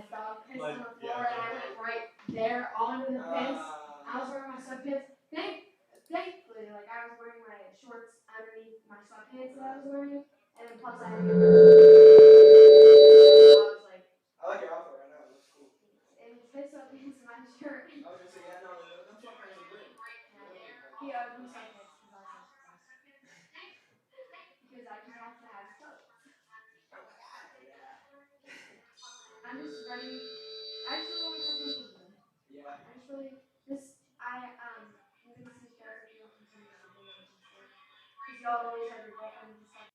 dog pissed on the floor, and I went right there onto the piss. I was wearing my sweatpants. Thankfully, like I was wearing my shorts underneath my sweatpants that I was wearing, and then plus I had I was like, I like your outfit right now. It looks cool. And his piss sweatpants and my shirt. I was gonna say, yeah, no, them sweatpants are great. Yeah, them sweatpants because I just have to have clothes. I'm just ready. I just really want to talk to people today. Yeah. I just really I'm gonna see you guys if you don't continue something like this. Because y'all always have your girlfriends and stuff.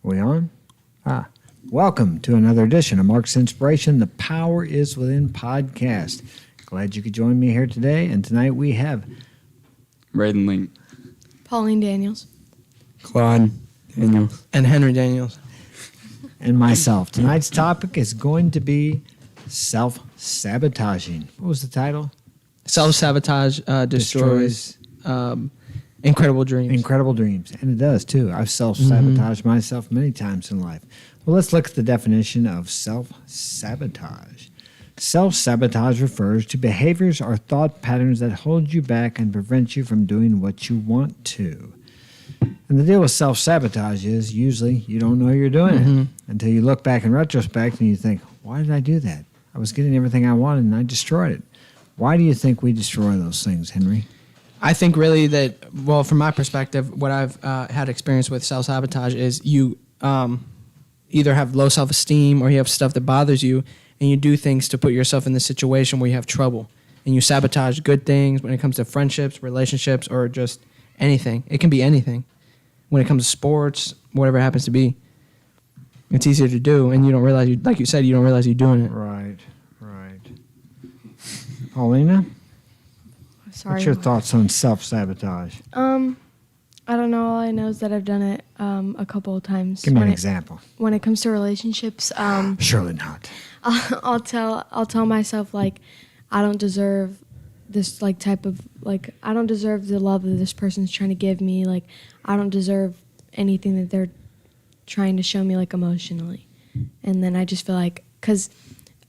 we on? Welcome to another edition of Mark's Inspiration, The Power is Within podcast. Glad you could join me here today. And tonight we have Braden Link, Pauline Daniels, Claude Daniels, and Henry Daniels, and myself. Tonight's topic is going to be self-sabotaging. What was the title? Self-Sabotage destroys incredible dreams. Incredible dreams. And it does, too. I've self-sabotaged myself many times in life. Well, let's look at the definition of self-sabotage. Self-sabotage refers to behaviors or thought patterns that hold you back and prevent you from doing what you want to. And the deal with self-sabotage is usually you don't know you're doing it until you look back in retrospect and you think, why did I do that? I was getting everything I wanted and I destroyed it. Why do you think we destroy those things, Henry? I think really that, well, from my perspective, what I've had experience with self-sabotage is you either have low self-esteem or you have stuff that bothers you, and you do things to put yourself in the situation where you have trouble. And you sabotage good things when it comes to friendships, relationships, or just anything. It can be anything. When it comes to sports, whatever it happens to be, it's easier to do, and you don't realize, like you said, you don't realize you're doing it. Right. Paulina? Sorry. What's your thoughts on self-sabotage? I don't know. All I know is that I've done it a couple of times. Give me an example. When it comes to relationships, Surely not. I'll tell myself like I don't deserve this like type of like I don't deserve the love that this person's trying to give me. Like I don't deserve anything that they're trying to show me like emotionally. And then I just feel like because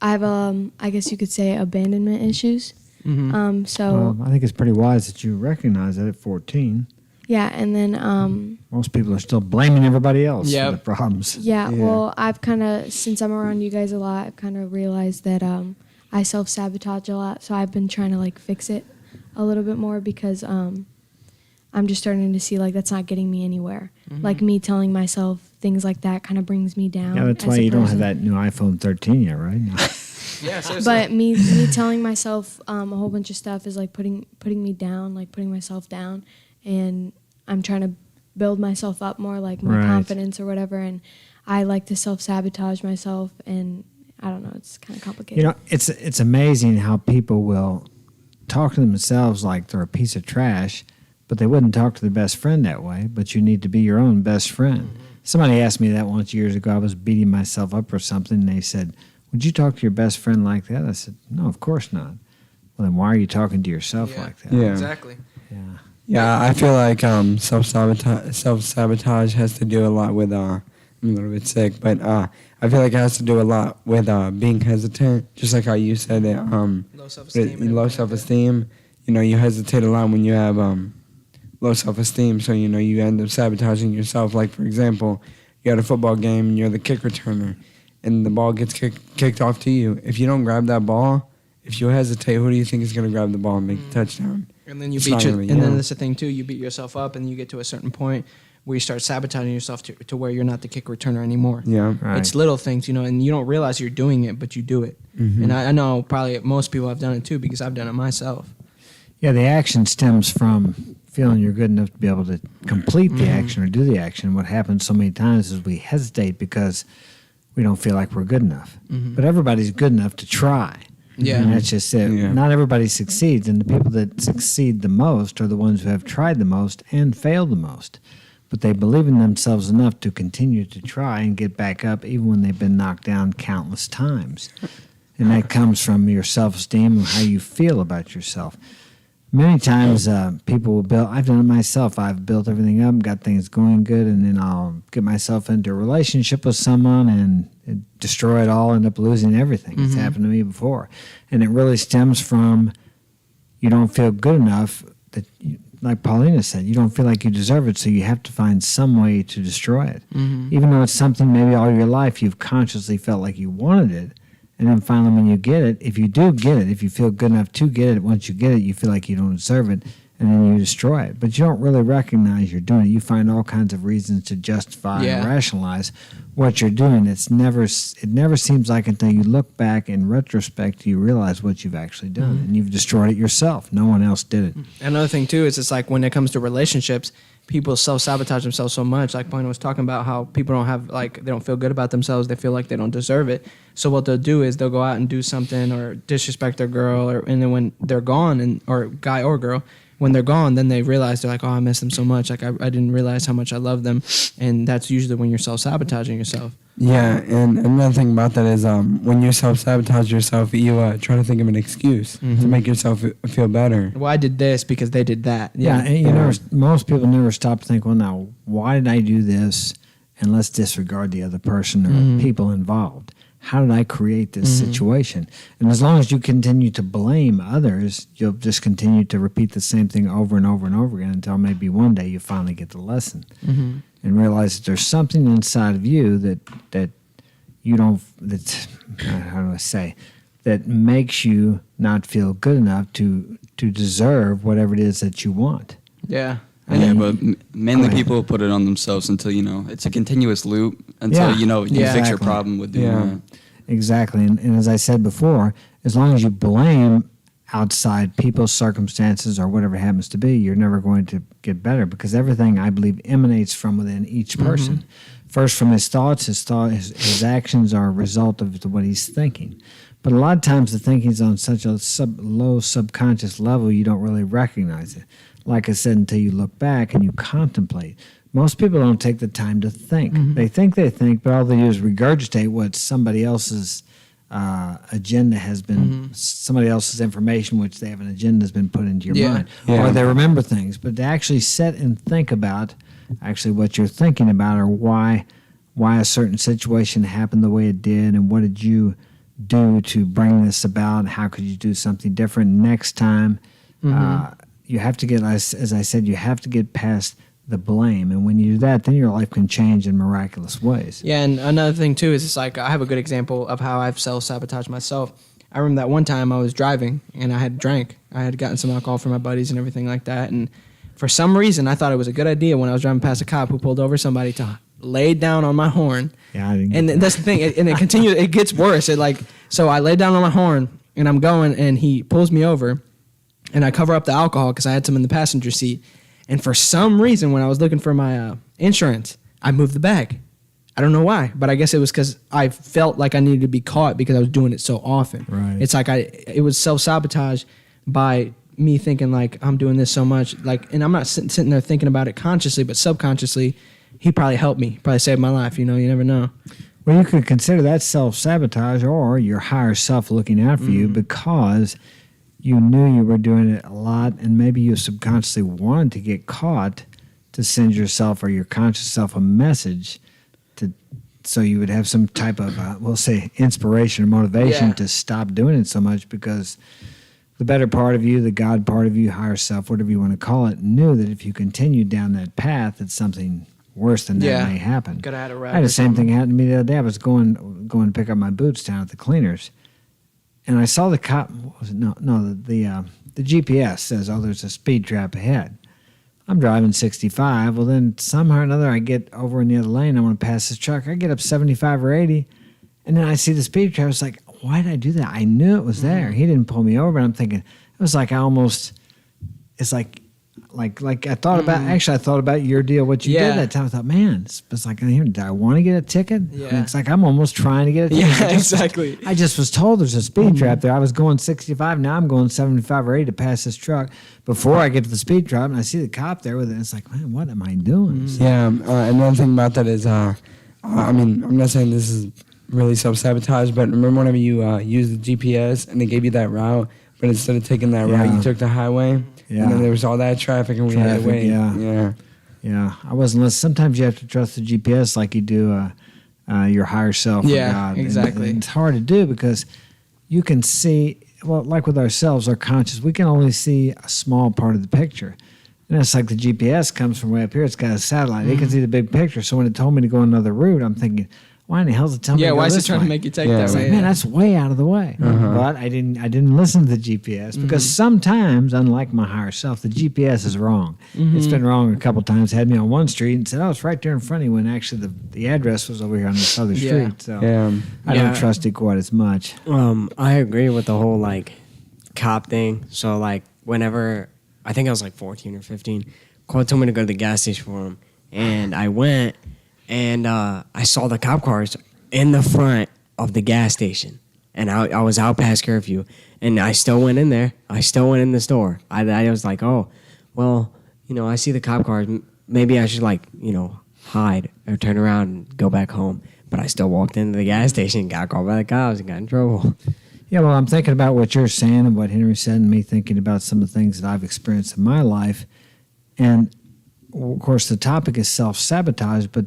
I have I guess you could say abandonment issues. So I think it's pretty wise that you recognize that at 14. yeah, and then Most people are still blaming everybody else Yep. for the problems. yeah, well, I've kind of, since I'm around you guys a lot, I've kind of realized that I self-sabotage a lot, so I've been trying to, like, fix it a little bit more because I'm just starting to see, like, that's not getting me anywhere. Like, me telling myself things like that kind of brings me down. Yeah, that's why you don't have that new iPhone 13 yet, right? Yeah, seriously. But me telling myself a whole bunch of stuff is, like, putting me down, like, putting myself down, and I'm trying to build myself up more, like, my confidence or whatever, and I like to self-sabotage myself, and I don't know, it's kind of complicated. You know, it's amazing how people will talk to themselves like they're a piece of trash, but they wouldn't talk to their best friend that way, but you need to be your own best friend. Somebody asked me that once years ago. I was beating myself up or something, and they said, would you talk to your best friend like that? I said, no, of course not. Well, then why are you talking to yourself like that? Yeah. Exactly. Yeah. Yeah, I feel like self-sabotage has to do a lot with, I'm a little bit sick, but I feel like it has to do a lot with being hesitant, just like how you said it. Low self-esteem. Low self-esteem. You know, you hesitate a lot when you have low self-esteem, so, you know, you end up sabotaging yourself. Like, for example, you're at a football game and you're the kick returner, and the ball gets kicked off to you. If you don't grab that ball, if you hesitate, who do you think is going to grab the ball and make the touchdown? And then you It's beat not your, gonna be and then you. that's the thing too. You beat yourself up, and you get to a certain point where you start sabotaging yourself to where you're not the kick returner anymore. Yeah. Right. It's little things, you know, and you don't realize you're doing it, but you do it. And I know probably most people have done it too because I've done it myself. Yeah, the action stems from feeling you're good enough to be able to complete the action or do the action. What happens so many times is we hesitate because we don't feel like we're good enough. But everybody's good enough to try. Yeah. And that's just it. Yeah. Not everybody succeeds, and the people that succeed the most are the ones who have tried the most and failed the most. But they believe in themselves enough to continue to try and get back up even when they've been knocked down countless times. And that comes from your self-esteem and how you feel about yourself. Many times people will build, I've done it myself, I've built everything up, got things going good, and then I'll get myself into a relationship with someone and destroy it all, end up losing everything. It's happened to me before. And it really stems from you don't feel good enough, that like Paulina said, you don't feel like you deserve it, so you have to find some way to destroy it. Even though it's something maybe all your life you've consciously felt like you wanted it, and then finally when you get it, if you do get it, if you feel good enough to get it, once you get it, you feel like you don't deserve it, and then you destroy it. But you don't really recognize you're doing it. You find all kinds of reasons to justify and rationalize what you're doing. It never seems like until you look back in retrospect you realize what you've actually done, and you've destroyed it yourself. No one else did it. Another thing too is it's like when it comes to relationships, people self-sabotage themselves so much. Like Point was talking about how people don't have, like, they don't feel good about themselves. They feel like they don't deserve it. So what they'll do is they'll go out and do something or disrespect their girl, and then when they're gone, or guy or girl, when they're gone, then they realize, they're like, oh, I miss them so much. Like, I didn't realize how much I love them. And that's usually when you're self-sabotaging yourself. Yeah, and another thing about that is when you self-sabotage yourself, you try to think of an excuse to make yourself feel better. Well, I did this because they did that. Yeah, and most people never stop to think, well, now, why did I do this? And let's disregard the other person or people involved. How did I create this situation? And as long as you continue to blame others, you'll just continue to repeat the same thing over and over and over again until maybe one day you finally get the lesson and realize that there's something inside of you that you don't, how do I say, that makes you not feel good enough to deserve whatever it is that you want. Yeah. Yeah, but mainly people put it on themselves until, it's a continuous loop until, you fix your problem with doing that. Exactly. And as I said before, as long as you blame outside people, circumstances, or whatever it happens to be, you're never going to get better, because everything, I believe, emanates from within each person. First from his thoughts, his actions are a result of what he's thinking. But a lot of times the thinking's on such a low subconscious level, you don't really recognize it. Like I said, until you look back and you contemplate. Most people don't take the time to think. They think, but all they do is regurgitate what somebody else's agenda has been, somebody else's information, which they have an agenda, has been put into your mind. Or they remember things. But to actually sit and think about actually what you're thinking about, or why a certain situation happened the way it did, and what did you do to bring this about, how could you do something different next time. You have to get, as I said, you have to get past the blame. And when you do that, then your life can change in miraculous ways. Yeah, and another thing, too, is it's like I have a good example of how I've self-sabotaged myself. I remember that one time I was driving, and I had drank. I had gotten some alcohol from my buddies and everything like that. And for some reason, I thought it was a good idea when I was driving past a cop who pulled over somebody to lay down on my horn. Yeah, I didn't get and that. That's the thing. And it continues. It gets worse. So I laid down on my horn, and I'm going, and he pulls me over. And I cover up the alcohol because I had some in the passenger seat. And for some reason, when I was looking for my insurance, I moved the bag. I don't know why, but I guess it was because I felt like I needed to be caught because I was doing it so often. Right. It's like it was self-sabotage by me thinking like I'm doing this so much. And I'm not sitting there thinking about it consciously, but subconsciously, he probably helped me, probably saved my life. You never know. Well, you could consider that self-sabotage, or your higher self looking out for you, because you knew you were doing it a lot, and maybe you subconsciously wanted to get caught to send yourself or your conscious self a message, so you would have some type of, we'll say, inspiration or motivation to stop doing it so much, because the better part of you, the God part of you, higher self, whatever you want to call it, knew that if you continued down that path, that something worse than that may happen. Could have had a I had the same thing happen to me the other day. I was going to pick up my boots down at the cleaners, and I saw the cop. What was it? The GPS says, "Oh, there's a speed trap ahead." I'm driving 65. Well, then somehow or another, I get over in the other lane. I want to pass this truck. I get up 75 or 80, and then I see the speed trap. It's like, why did I do that? I knew it was there. He didn't pull me over. And I'm thinking, it was like it's like I thought about. Actually, I thought about your deal, what you did that time. I thought, man, it's like, did I want to get a ticket? Yeah. And it's like I'm almost trying to get a ticket. Yeah, exactly. I just was told there's a speed trap there. I was going 65. Now I'm going 75 or 80 to pass this truck before I get to the speed trap, and I see the cop there with it. And it's like, man, what am I doing? Yeah, another thing about that is, I'm not saying this is really self-sabotage, but remember whenever you use the GPS and they gave you that route, but instead of taking that route, you took the highway? Yeah. And then there was all that traffic, and we had to wait. Yeah, I wasn't listening. Sometimes you have to trust the GPS like you do your higher self or God. Exactly. And it's hard to do because you can see, well, like with ourselves, our conscious, we can only see a small part of the picture. And it's like the GPS comes from way up here. It's got a satellite. It can see the big picture. So when it told me to go another route, I'm thinking, why in the hell is it telling me to go why is it this trying way? to make you take Yeah. that It's way? like, man, that's way out of the way. But I didn't listen to the GPS because sometimes, unlike my higher self, the GPS is wrong. It's been wrong a couple times. Had me on one street and said, "Oh, it's right there in front of you," when actually the address was over here on this other street. So I don't trust it quite as much. I agree with the whole cop thing. So whenever I think I was 14 or 15, told me to go to the gas station for him, and I went, and I saw the cop cars in the front of the gas station, and I was out past curfew, and I still went in there. I still went in the store. I was like, oh, well, I see the cop cars. Maybe I should hide or turn around and go back home. But I still walked into the gas station, got called by the cops, and got in trouble. Yeah, well, I'm thinking about what you're saying and what Henry said, and me thinking about some of the things that I've experienced in my life. And, of course, the topic is self-sabotage, but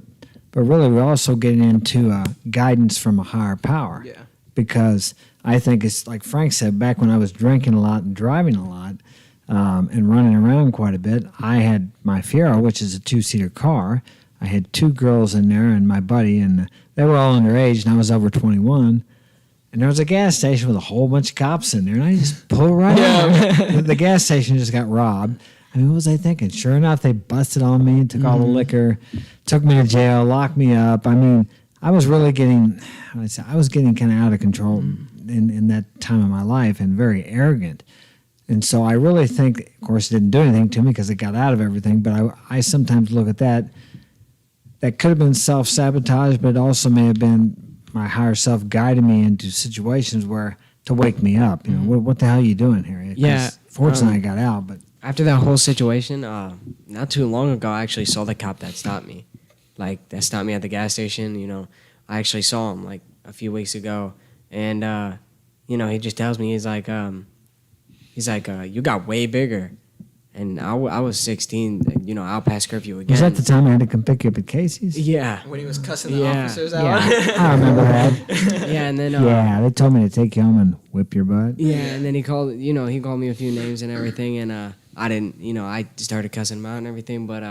really we're also getting into guidance from a higher power. Yeah. Because I think it's like Frank said, back when I was drinking a lot and driving a lot and running around quite a bit, I had my Fiero, which is a two-seater car. I had two girls in there and my buddy, and they were all underage, and I was over 21. And there was a gas station with a whole bunch of cops in there, and I just pulled right out. The gas station just got robbed. I mean, what was I thinking? Sure enough, they busted on me and took all the liquor, took me to jail, locked me up. I mean, I was really getting kind of out of control in that time of my life and very arrogant. And so I really think, of course, it didn't do anything to me because it got out of everything, but I sometimes look at that. That could have been self-sabotage, but it also may have been my higher self guiding me into situations where to wake me up. What the hell are you doing here? 'Cause Yeah, fortunately, I got out, but After that whole situation, not too long ago, I actually saw the cop that stopped me. That stopped me at the gas station. I actually saw him, a few weeks ago. And, he just tells me, he's like, you got way bigger. And I was 16, out past curfew again. was that the time I had to come pick you up at Casey's? Yeah. When he was cussing the Yeah. officers out. Yeah, I remember that. Yeah, and then... Yeah, they told me to take you home and whip your butt. Yeah, and then he called me a few names and everything, and I didn't, I started cussing him out and everything, but,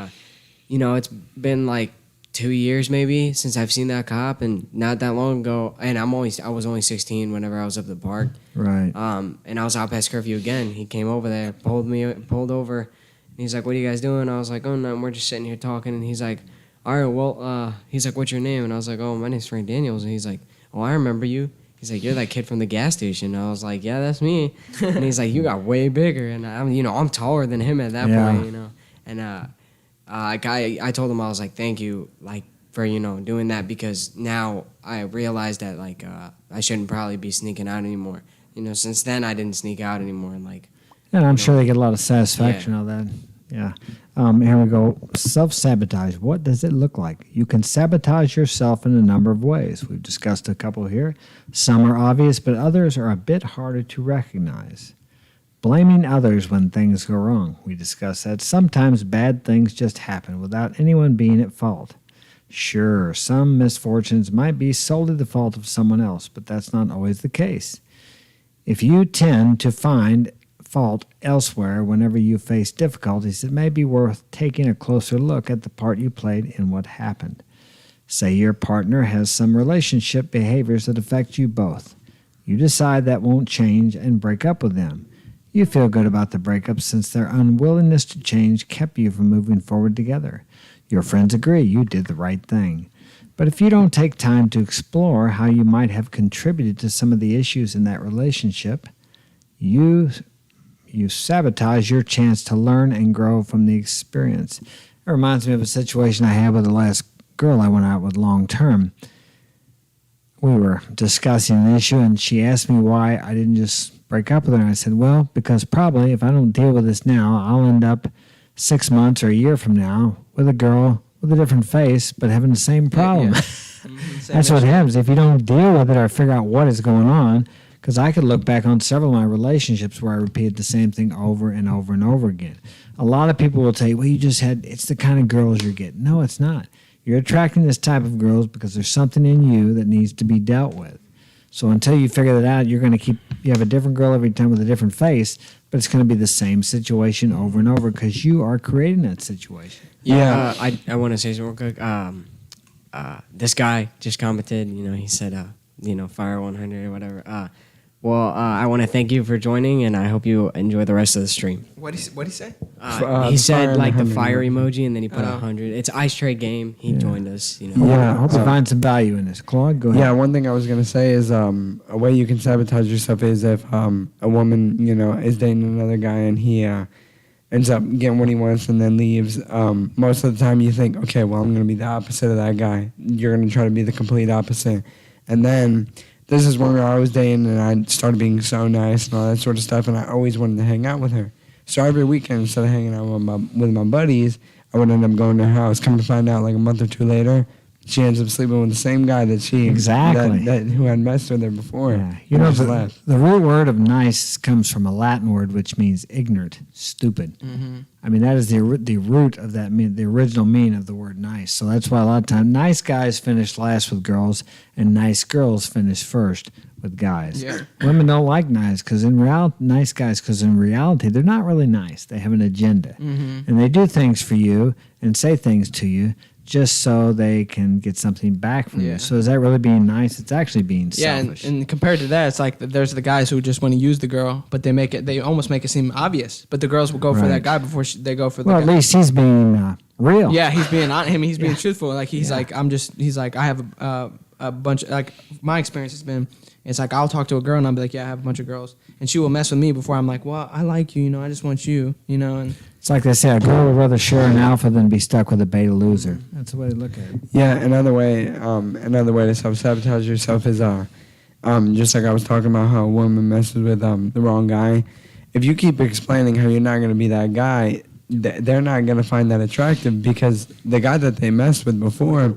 it's been 2 years maybe since I've seen that cop, and not that long ago, and I was only 16 whenever I was up at the park. Right. And I was out past curfew again. He came over there, pulled over, and he's like, "What are you guys doing?" I was like, "Oh, no, we're just sitting here talking," and he's like, "All right, well," he's like, "What's your name?" And I was like, "Oh, my name's Frank Daniels," and he's like, "Oh, I remember you." He's like, "You're that kid from the gas station." And I was like, "Yeah, that's me." And he's like, "You got way bigger," and I'm taller than him at that point, and I told him, I was like, thank you, for, doing that, because now I realized that, I shouldn't probably be sneaking out anymore. Since then, I didn't sneak out anymore. And I'm sure they get a lot of satisfaction out of that. Yeah. Here we go. Self-sabotage. What does it look like? You can sabotage yourself in a number of ways. We've discussed a couple here. Some are obvious, but others are a bit harder to recognize. Blaming others when things go wrong. We discussed that. Sometimes bad things just happen without anyone being at fault. Sure, some misfortunes might be solely the fault of someone else, but that's not always the case. If you tend to find fault elsewhere whenever you face difficulties, it may be worth taking a closer look at the part you played in what happened. Say your partner has some relationship behaviors that affect you both. You decide that won't change and break up with them. You feel good about the breakup since their unwillingness to change kept you from moving forward together. Your friends agree you did the right thing. But if you don't take time to explore how you might have contributed to some of the issues in that relationship, you sabotage your chance to learn and grow from the experience. It reminds me of a situation I had with the last girl I went out with long term. We were discussing an issue, and she asked me why I didn't just break up with her. And I said, well, because probably if I don't deal with this now, I'll end up 6 months or a year from now with a girl with a different face but having the same problem. That's what happens if you don't deal with it or figure out what is going on. Because I could look back on several of my relationships where I repeated the same thing over and over and over again. A lot of people will tell you, well, it's the kind of girls you're getting. No, it's not. You're attracting this type of girls because there's something in you that needs to be dealt with. So until you figure that out, you have a different girl every time with a different face, but it's going to be the same situation over and over because you are creating that situation. Yeah, I want to say something real quick. This guy just commented, he said, fire 100 or whatever. I want to thank you for joining, and I hope you enjoy the rest of the stream. What'd he say? He said the fire 100 emoji, and then he put 100. It's Ice Trade Game. He joined us. Yeah, I hope you find some value in this. Claude, go ahead. Yeah, one thing I was going to say is a way you can sabotage yourself is if a woman, is dating another guy and he ends up getting what he wants and then leaves. Most of the time you think, okay, well, I'm going to be the opposite of that guy. You're going to try to be the complete opposite. And then this is when I was dating and I started being so nice and all that sort of stuff, and I always wanted to hang out with her. So every weekend, instead of hanging out with my buddies, I would end up going to her house. Come to find out, like a month or two later, she ends up sleeping with the same guy that who had messed with her before. Yeah. You know, the root word of nice comes from a Latin word which means ignorant, stupid. Mm-hmm. I mean, that is the root of that, the original meaning of the word nice. So that's why a lot of times nice guys finish last with girls and nice girls finish first with guys. Yeah. Women don't like nice guys because in reality they're not really nice. They have an agenda. Mm-hmm. And they do things for you and say things to you just so they can get something back from you. So is that really being nice? It's actually being selfish. And compared to that, it's like there's the guys who just want to use the girl, but they almost make it seem obvious. But the girls will go for that guy before they go for the guy. Well, at least he's being real. Yeah, he's being on him. He's being truthful. Like he's like, I have a bunch. Like my experience has been, it's like I'll talk to a girl and I'll be like, yeah, I have a bunch of girls, and she will mess with me before I'm like, well, I like you, I just want you, and it's like they say, a girl would rather share an alpha than be stuck with a beta loser. That's the way to look at it. Yeah, another way to self-sabotage yourself is just like I was talking about how a woman messes with the wrong guy. If you keep explaining how you're not going to be that guy, they're not going to find that attractive because the guy that they messed with before,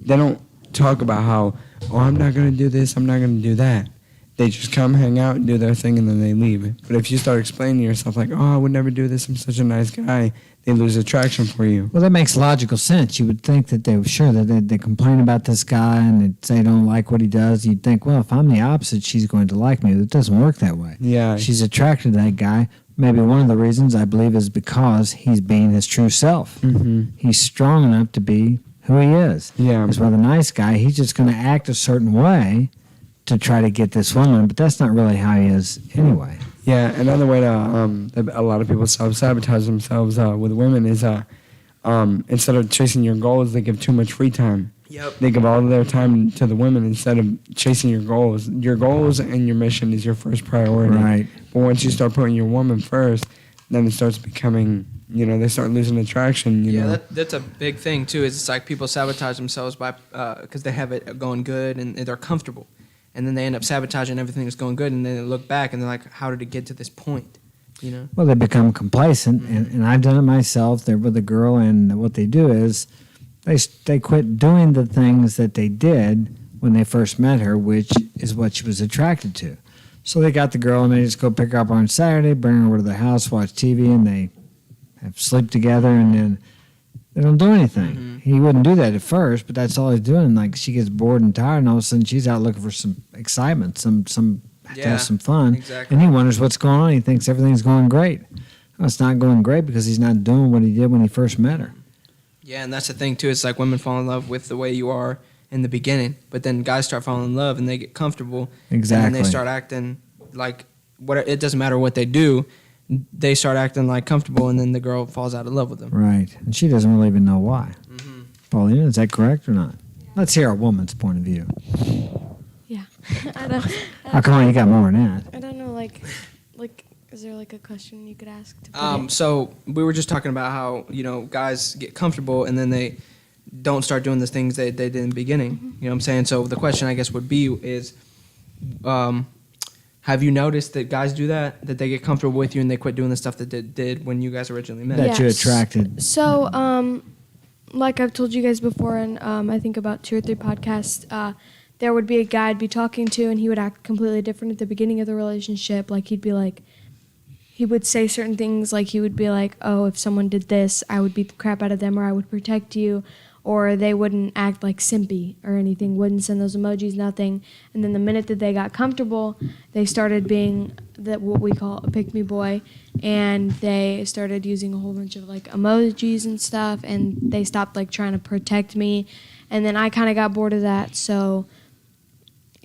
they don't talk about how, oh, I'm not going to do this, I'm not going to do that. They just come, hang out, do their thing, and then they leave. But if you start explaining to yourself like, oh, I would never do this, I'm such a nice guy, they lose attraction for you. Well, that makes logical sense. You would think that they complain about this guy and they say they don't like what he does. You'd think, well, if I'm the opposite, she's going to like me. It doesn't work that way. Yeah. She's attracted to that guy. Maybe one of the reasons, I believe, is because he's being his true self. Mm-hmm. He's strong enough to be who he is. Yeah. As well, the nice guy, he's just going to act a certain way to try to get this woman, but that's not really how he is anyway. Yeah, another way to that a lot of people self-sabotage themselves with women is instead of chasing your goals, they give too much free time. Yep. They give all of their time to the women instead of chasing your goals. Your goals and your mission is your first priority. Right. But once you start putting your woman first, then it starts becoming, they start losing attraction. You know? That's a big thing too. Is it's like people sabotage themselves by because they have it going good and they're comfortable. And then they end up sabotaging everything that's going good, and then they look back and they're like, how did it get to this point? Well, they become complacent, and I've done it myself. They're with a girl, and what they do is they quit doing the things that they did when they first met her, which is what she was attracted to. So they got the girl, and they just go pick her up on Saturday, bring her over to the house, watch TV, and they have sleep together, and then they don't do anything. Mm-hmm. He wouldn't do that at first, but that's all he's doing. Like, she gets bored and tired, and all of a sudden she's out looking for some excitement, to have some fun. Exactly. And he wonders what's going on. He thinks everything's going great. Well, it's not going great because he's not doing what he did when he first met her. Yeah, and that's the thing too. It's like women fall in love with the way you are in the beginning, but then guys start falling in love and they get comfortable. Exactly. And then they start acting like it doesn't matter what they do. They start acting like comfortable, and then the girl falls out of love with them. Right. And she doesn't really even know why. Mm-hmm. Paulina, is that correct or not? Let's hear a woman's point of view. Yeah. I don't. Oh, come on, you got more than that. I don't know. Like, is there like a question you could ask to put it? So we were just talking about how guys get comfortable and then they don't start doing the things they did in the beginning. Mm-hmm. You know what I'm saying? So the question I guess would be is, have you noticed that guys do that they get comfortable with you and they quit doing the stuff that they did when you guys originally met? That you Yes. attracted. So, like I've told you guys before, and I think about 2 or 3 podcasts, there would be a guy I'd be talking to, and he would act completely different at the beginning of the relationship. Like, he would say certain things, like he would be like, oh, if someone did this, I would beat the crap out of them, or I would protect you, or they wouldn't act like simpy or anything, wouldn't send those emojis, nothing. And then the minute that they got comfortable, they started being what we call a pick-me boy, and they started using a whole bunch of like emojis and stuff, and they stopped like trying to protect me. And then I kind of got bored of that, so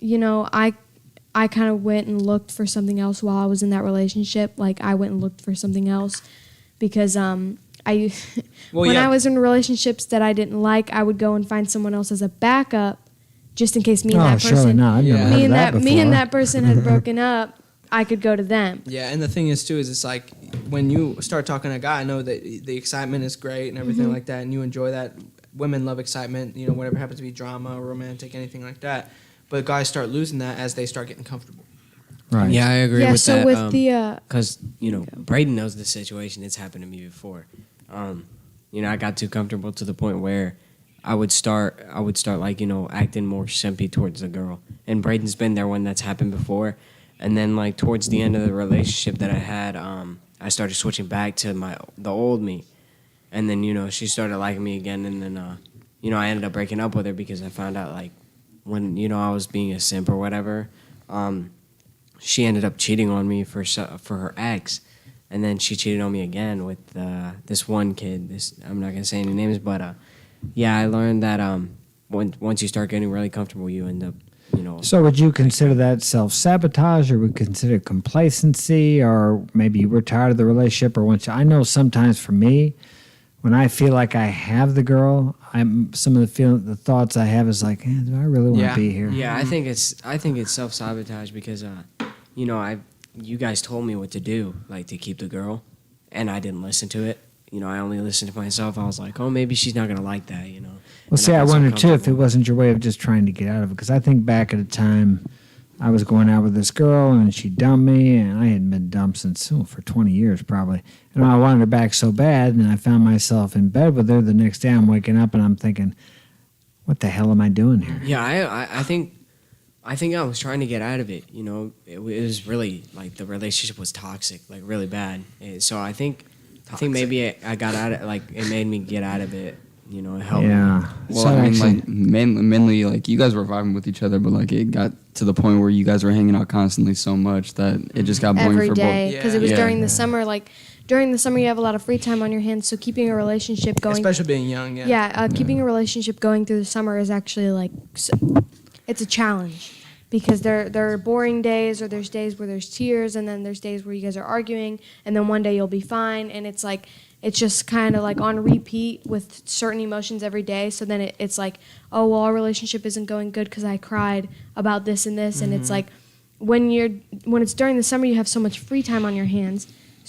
I kind of went and looked for something else while I was in that relationship. Like, I went and looked for something else because when I was in relationships that I didn't like, I would go and find someone else as a backup, just in case me and that surely person, not. I've never heard of that me and before. that person had broken up. I could go to them. Yeah, and the thing is too is it's like when you start talking to a guy, I know that the excitement is great and everything like that, and you enjoy that. Women love excitement, whatever happens to be drama, romantic, anything like that. But guys start losing that as they start getting comfortable. Right. Yeah, I agree with so that. with the Because Braden knows the situation. It's happened to me before. I got too comfortable to the point where I would start like acting more simpy towards the girl. And Braden's been there when that's happened before. And then like towards the end of the relationship that I had, I started switching back to the old me. And then she started liking me again. And then I ended up breaking up with her because I found out like when I was being a simp or whatever. She ended up cheating on me for her ex, and then she cheated on me again with this one kid. I'm not gonna say any names, but I learned that once you start getting really comfortable, you end up So would you consider that self-sabotage, or would you consider it complacency, or maybe you were tired of the relationship, or I know sometimes for me, when I feel like I have the girl, some of the thoughts I have is like, do I really want to be here? Yeah, I think it's self-sabotage because you guys told me what to do, like to keep the girl, and I didn't listen to it. I only listened to myself. I was like, oh, maybe she's not gonna like that. Well, see, I wonder too if it wasn't your way of just trying to get out of it. Because I think back at a time I was going out with this girl and she dumped me, and I hadn't been dumped since for 20 years probably. And I wanted her back so bad, and I found myself in bed with her. The next day I'm waking up and I'm thinking, what the hell am I doing here? Yeah, I think I was trying to get out of it. It was really like the relationship was toxic, like really bad. So I think maybe I got out of like it made me get out of it. It helped me. Well, I mean, like mainly, like you guys were vibing with each other, but like it got to the point where you guys were hanging out constantly so much that it just got boring every for day, because it was Yeah. during the summer. Like during the summer, you have a lot of free time on your hands, so keeping a relationship going, Especially being young, yeah. keeping a relationship going through the summer is actually like it's a challenge. Because there are boring days, or there's days where there's tears, and then there's days where you guys are arguing, and then one day you'll be fine, and it's just kind of like on repeat with certain emotions every day. So then it's like, oh well, our relationship isn't going good because I cried about this and this, and it's like when it's during the summer, you have so much free time on your hands,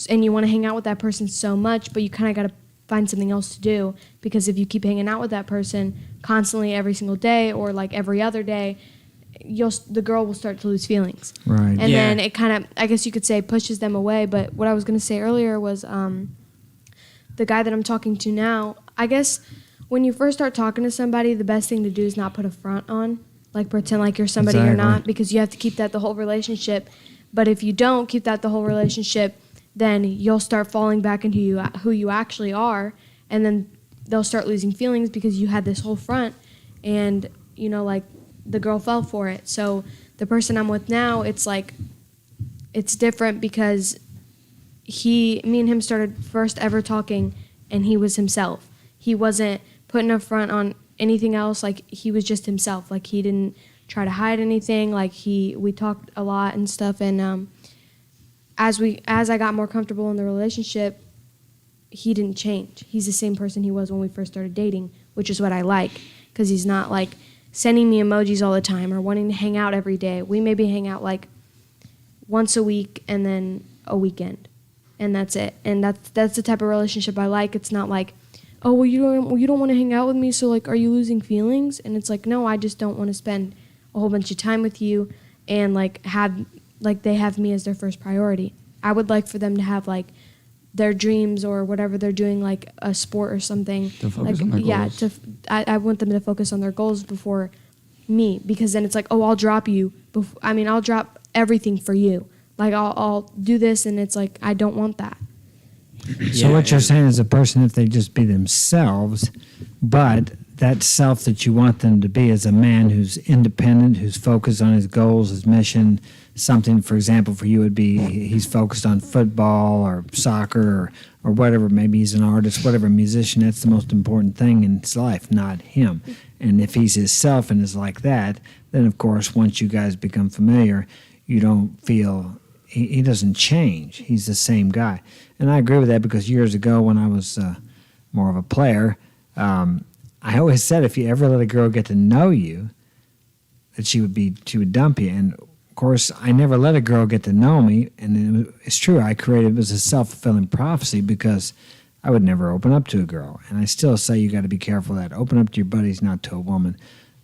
and you want to hang out with that person so much, but you kind of got to find something else to do, because if you keep hanging out with that person constantly every single day or like every other day, the girl will start to lose feelings. Right. And then it kind of, I guess you could say, pushes them away. But what I was going to say earlier was the guy that I'm talking to now, I guess when you first start talking to somebody, the best thing to do is not put a front on, like pretend like you're somebody you're not, because you have to keep that the whole relationship. But if you don't keep that the whole relationship, then you'll start falling back into who you actually are, and then they'll start losing feelings because you had this whole front, and like the girl fell for it. So the person I'm with now, it's like it's different because me and him started first ever talking, and he was himself. He wasn't putting a front on anything else. Like he was just himself. Like he didn't try to hide anything. Like we talked a lot and stuff. And as I got more comfortable in the relationship, he didn't change. He's the same person he was when we first started dating, which is what I like, because he's not like sending me emojis all the time or wanting to hang out every day. We maybe hang out like once a week and then a weekend, and that's it. And that's the type of relationship I like. It's not like, oh well, you don't want to hang out with me, so like, are you losing feelings? And it's like, no, I just don't want to spend a whole bunch of time with you and like they have me as their first priority. I would like for them to have like their dreams or whatever they're doing, like a sport or something. To focus on their goals. I want them to focus on their goals before me, because then it's like, oh, I'll drop you. I'll drop everything for you. Like I'll do this, and it's like, I don't want that. So what you're saying is a person, if they just be themselves, but that self that you want them to be is a man who's independent, who's focused on his goals, his mission. Something, for example, for you would be he's focused on football or soccer or whatever. Maybe he's an artist, whatever, musician. That's the most important thing in his life, not him. And if he's himself and is like that, then, of course, once you guys become familiar, you don't feel he doesn't change. He's the same guy. And I agree with that, because years ago when I was more of a player, I always said if you ever let a girl get to know you, that she would dump you. And of course, I never let a girl get to know me, and it's true. It was a self-fulfilling prophecy because I would never open up to a girl, and I still say you got to be careful of that. Open up to your buddies, not to a woman.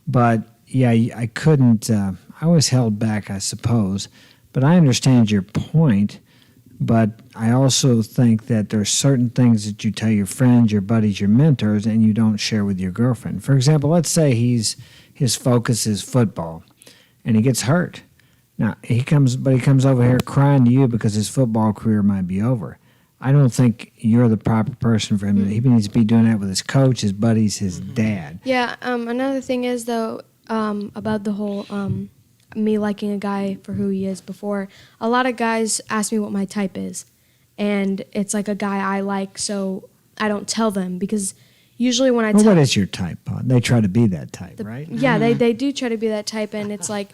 But yeah, I couldn't. I was held back, I suppose. But I understand your point. But I also think that there's certain things that you tell your friends, your buddies, your mentors, and you don't share with your girlfriend. For example, let's say his focus is football, and he gets hurt. Now he comes over here crying to you because his football career might be over. I don't think you're the proper person for him. He needs to be doing that with his coach, his buddies, his dad. Yeah. Another thing is though about the whole me liking a guy for who he is before. A lot of guys ask me what my type is, and it's like a guy I like, so I don't tell them because usually when I tell what is your type, Paul? They try to be that type, right? Yeah, they do try to be that type, and it's like,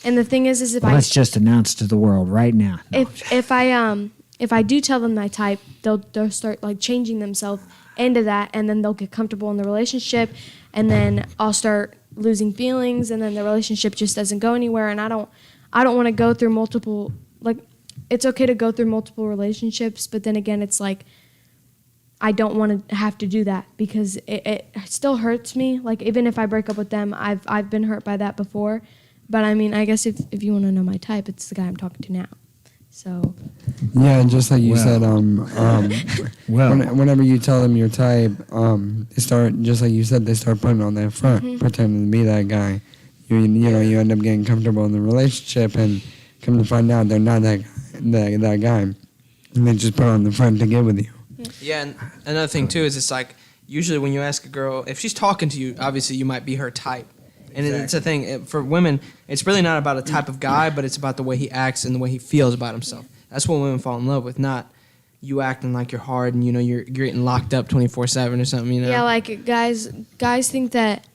and the thing is if let's just announce to the world right now. No. If I do tell them my type, they'll start like changing themselves into that, and then they'll get comfortable in the relationship, and then I'll start losing feelings, and then the relationship just doesn't go anywhere. And I don't want to go through multiple, like, it's okay to go through multiple relationships, but then again, it's like I don't want to have to do that because it still hurts me. Like even if I break up with them, I've been hurt by that before. But I mean, I guess if you want to know my type, it's the guy I'm talking to now. So. Yeah, and just like you said, whenever you tell them your type, they start, just like you said, they start putting on that front, pretending to be that guy. You you end up getting comfortable in the relationship, and come to find out they're not that guy, and they just put on the front to get with you. Yeah, and another thing too is it's like usually when you ask a girl if she's talking to you, obviously you might be her type. And it's a thing for women. It's really not about a type of guy, but it's about the way he acts and the way he feels about himself. That's what women fall in love with, not you acting like you're hard and you're getting locked up 24/7 or something. Yeah, like guys think that.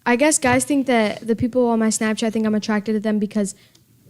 I guess guys think that the people on my Snapchat think I'm attracted to them because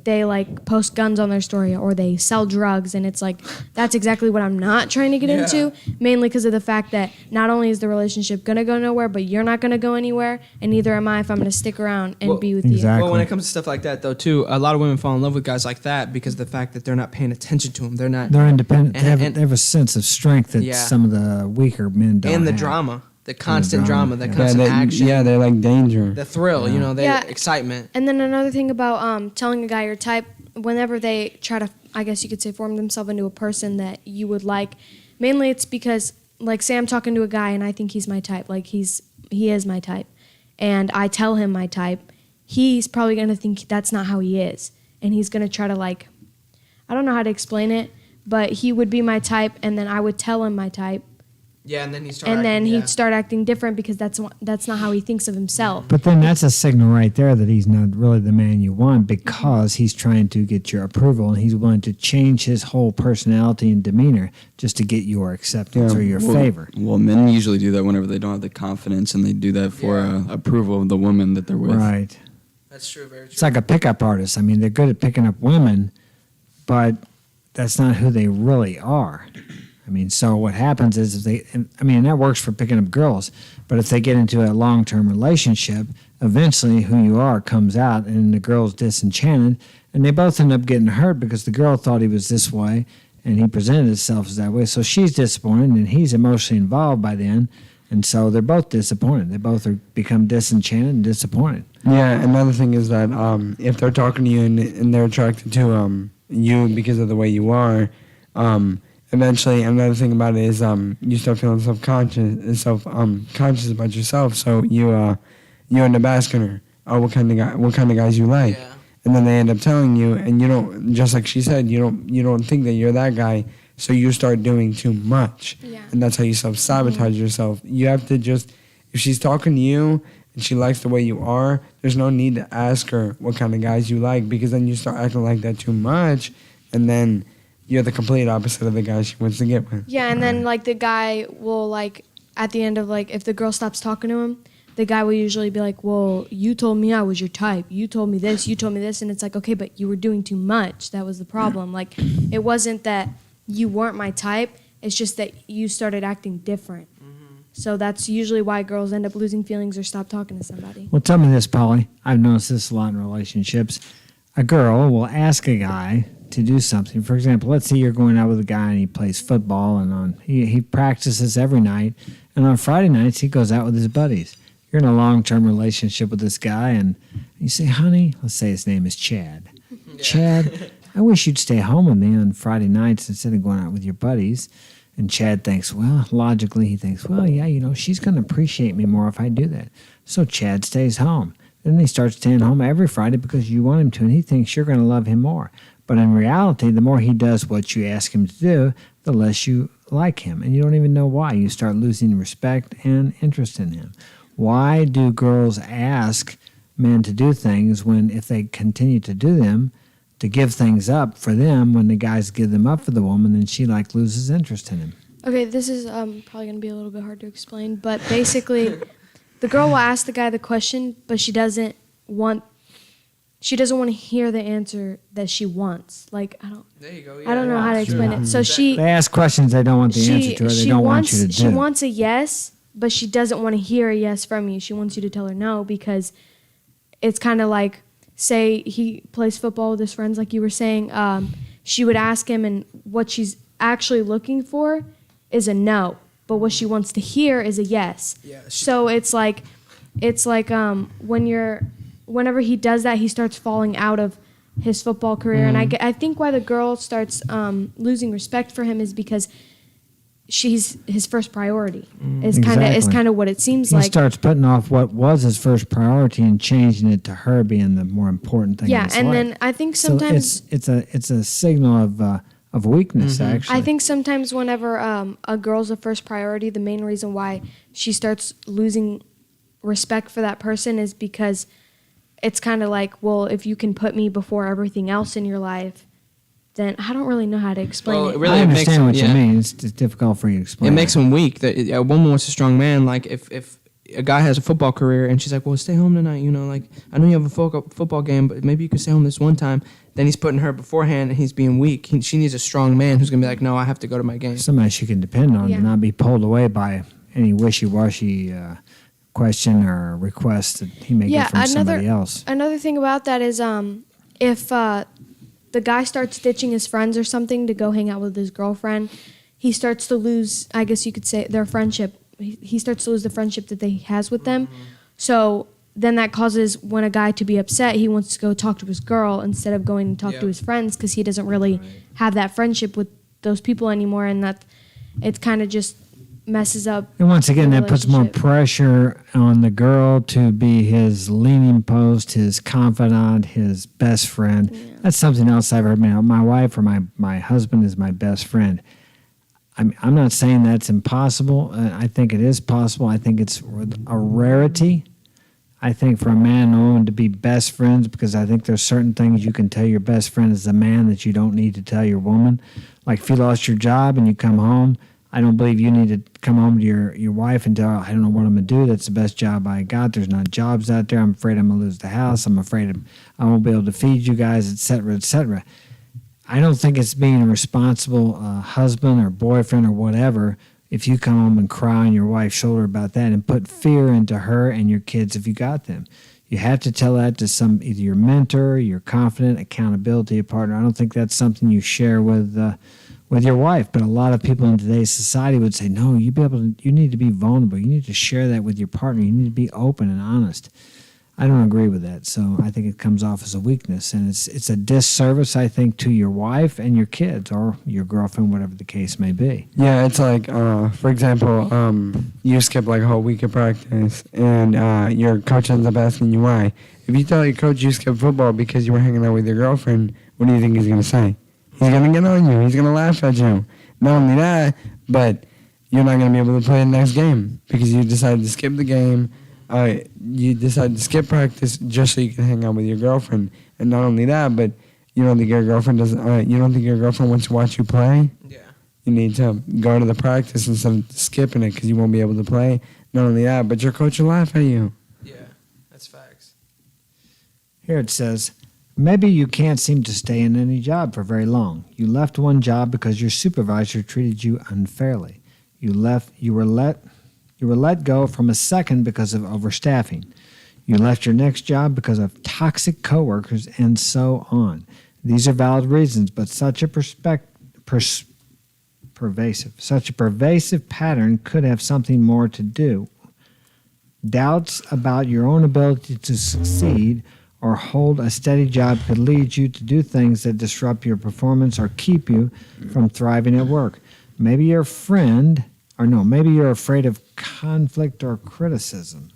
they like post guns on their story or they sell drugs, and it's like that's exactly what I'm not trying to get into, mainly because of the fact that not only is the relationship gonna go nowhere, but you're not gonna go anywhere, and neither am I if I'm gonna stick around and be with you. Well, when it comes to stuff like that though too, a lot of women fall in love with guys like that because of the fact that they're not paying attention to them. They're independent. They have a sense of strength that some of the weaker men don't and the have. drama. The constant drama, the constant action. Yeah, they like danger. The thrill, excitement. And then another thing about telling a guy your type, whenever they try to, I guess you could say, form themselves into a person that you would like, mainly it's because, like, say I'm talking to a guy and I think he's my type, like he is my type, and I tell him my type, he's probably going to think that's not how he is, and he's going to try to, like, I don't know how to explain it, but he would be my type, and then I would tell him my type. Yeah, and then he'd start acting different because that's not how he thinks of himself. But then that's a signal right there that he's not really the man you want because he's trying to get your approval and he's willing to change his whole personality and demeanor just to get your acceptance or your favor. Well, men usually do that whenever they don't have the confidence, and they do that for approval of the woman that they're with. Right. That's true, very true. It's like a pickup artist. I mean, they're good at picking up women, but that's not who they really are. I mean, so what happens is and that works for picking up girls, but if they get into a long-term relationship, eventually who you are comes out and the girl's disenchanted, and they both end up getting hurt because the girl thought he was this way and he presented himself as that way. So she's disappointed and he's emotionally involved by then, and so they're both disappointed. They both become disenchanted and disappointed. Yeah, another thing is that if they're talking to you and they're attracted to you because of the way you are, eventually, another thing about it is you start feeling self-conscious about yourself. So you end up asking her, "Oh, what kind of guys you like?" Yeah. And then they end up telling you, and you don't. Just like she said, you don't think that you're that guy. So you start doing too much, and that's how you self-sabotage yourself. You have to just, if she's talking to you and she likes the way you are, there's no need to ask her what kind of guys you like because then you start acting like that too much, and then you're the complete opposite of the guy she wants to get with. Yeah, and then like the guy will like at the end of like if the girl stops talking to him, the guy will usually be like, "Well, you told me I was your type. You told me this. You told me this," and it's like, okay, but you were doing too much. That was the problem. Like, it wasn't that you weren't my type. It's just that you started acting different. So that's usually why girls end up losing feelings or stop talking to somebody. Well, tell me this, Polly. I've noticed this a lot in relationships. a girl will ask a guy to do something. For example, let's say you're going out with a guy and he plays football, and he practices every night, and on Friday nights he goes out with his buddies. You're in a long-term relationship with this guy, and you say, honey, let's say his name is Chad. Chad, I wish you'd stay home with me on Friday nights instead of going out with your buddies. And Chad thinks, well, logically he thinks, well, yeah, she's going to appreciate me more if I do that. So Chad stays home. Then he starts staying home every Friday because you want him to, and he thinks you're going to love him more. But in reality, the more he does what you ask him to do, the less you like him. And you don't even know why. You start losing respect and interest in him. Why do girls ask men to do things when if they continue to do them, to give things up for them, when the guys give them up for the woman, then she loses interest in him? Okay, this is probably going to be a little bit hard to explain, but basically the girl will ask the guy the question, but she doesn't want to hear the answer that she wants. Like, There you go. I don't know how to explain it. So They ask questions they don't want the answer to, or they don't want you to do. She wants a yes, but she doesn't want to hear a yes from you. She wants you to tell her no, because it's kind of like, say he plays football with his friends, like you were saying, she would ask him, and what she's actually looking for is a no, but what she wants to hear is a yes. Yeah, So it's like whenever he does that, he starts falling out of his football career, and I think why the girl starts losing respect for him is because she's his first priority. Is kind of what it seems like. He starts putting off what was his first priority and changing it to her being the more important thing. Yeah, in his and life. then I think sometimes so it's a signal of weakness. Actually, I think sometimes whenever a girl's the first priority, the main reason why she starts losing respect for that person is because it's kind of like, well, if you can put me before everything else in your life, then I don't really know how to explain it. Really, I it makes understand him- what you yeah. mean. It's difficult for you to explain. It makes him weak. That a woman wants a strong man. Like if a guy has a football career and she's like, well, stay home tonight. Like I know you have a football game, but maybe you could stay home this one time. Then he's putting her beforehand, and he's being weak. She needs a strong man who's gonna be like, no, I have to go to my game. Somebody she can depend on Yeah. to not be pulled away by any wishy-washy question or request that he may get from somebody else. Another thing about that is if the guy starts ditching his friends or something to go hang out with his girlfriend, he starts to lose, I guess you could say, their friendship. He starts to lose the friendship that he has with them. So then that causes when a guy to be upset, he wants to go talk to his girl instead of going and talk to his friends, because he doesn't really have that friendship with those people anymore, and that it kind of just messes up. And once again, the that puts more relationship. pressure on the girl to be his leaning post, his confidant, his best friend. Yeah. That's something else I've heard. My wife or my husband is my best friend. I'm not saying that's impossible. I think it is possible. I think it's a rarity. I think for a man and a woman to be best friends, because I think there's certain things you can tell your best friend as a man that you don't need to tell your woman. Like if you lost your job and you come home, I don't believe you need to come home to your wife and tell her, I don't know what I'm going to do. That's the best job I got. There's not jobs out there. I'm afraid I'm going to lose the house. I'm afraid I won't be able to feed you guys, et cetera, et cetera. I don't think it's being a responsible husband or boyfriend or whatever if you come home and cry on your wife's shoulder about that and put fear into her and your kids if you got them. You have to tell that to either your mentor, your confident accountability partner. I don't think that's something you share with your wife, but a lot of people in today's society would say, no, you need to be vulnerable. You need to share that with your partner. You need to be open and honest. I don't agree with that, so I think it comes off as a weakness, and it's a disservice, I think, to your wife and your kids or your girlfriend, whatever the case may be. Yeah, it's like, for example, you skip like a whole week of practice, and your coach ends up asking you why. If you tell your coach you skipped football because you were hanging out with your girlfriend, what do you think he's going to say? He's going to get on you. He's going to laugh at you. Not only that, but you're not going to be able to play the next game because you decided to skip the game. You decided to skip practice just so you can hang out with your girlfriend. And not only that, but you don't think your girlfriend wants to watch you play? Yeah. You need to go to the practice instead of skipping it because you won't be able to play. Not only that, but your coach will laugh at you. Yeah, that's facts. Here it says, maybe you can't seem to stay in any job for very long. You left one job because your supervisor treated you unfairly. You were let go from a second because of overstaffing. You left your next job because of toxic coworkers, and so on. These are valid reasons, but such a pervasive pattern could have something more to do. Doubts about your own ability to succeed or hold a steady job could lead you to do things that disrupt your performance or keep you from thriving at work. Maybe you're afraid of conflict or criticism.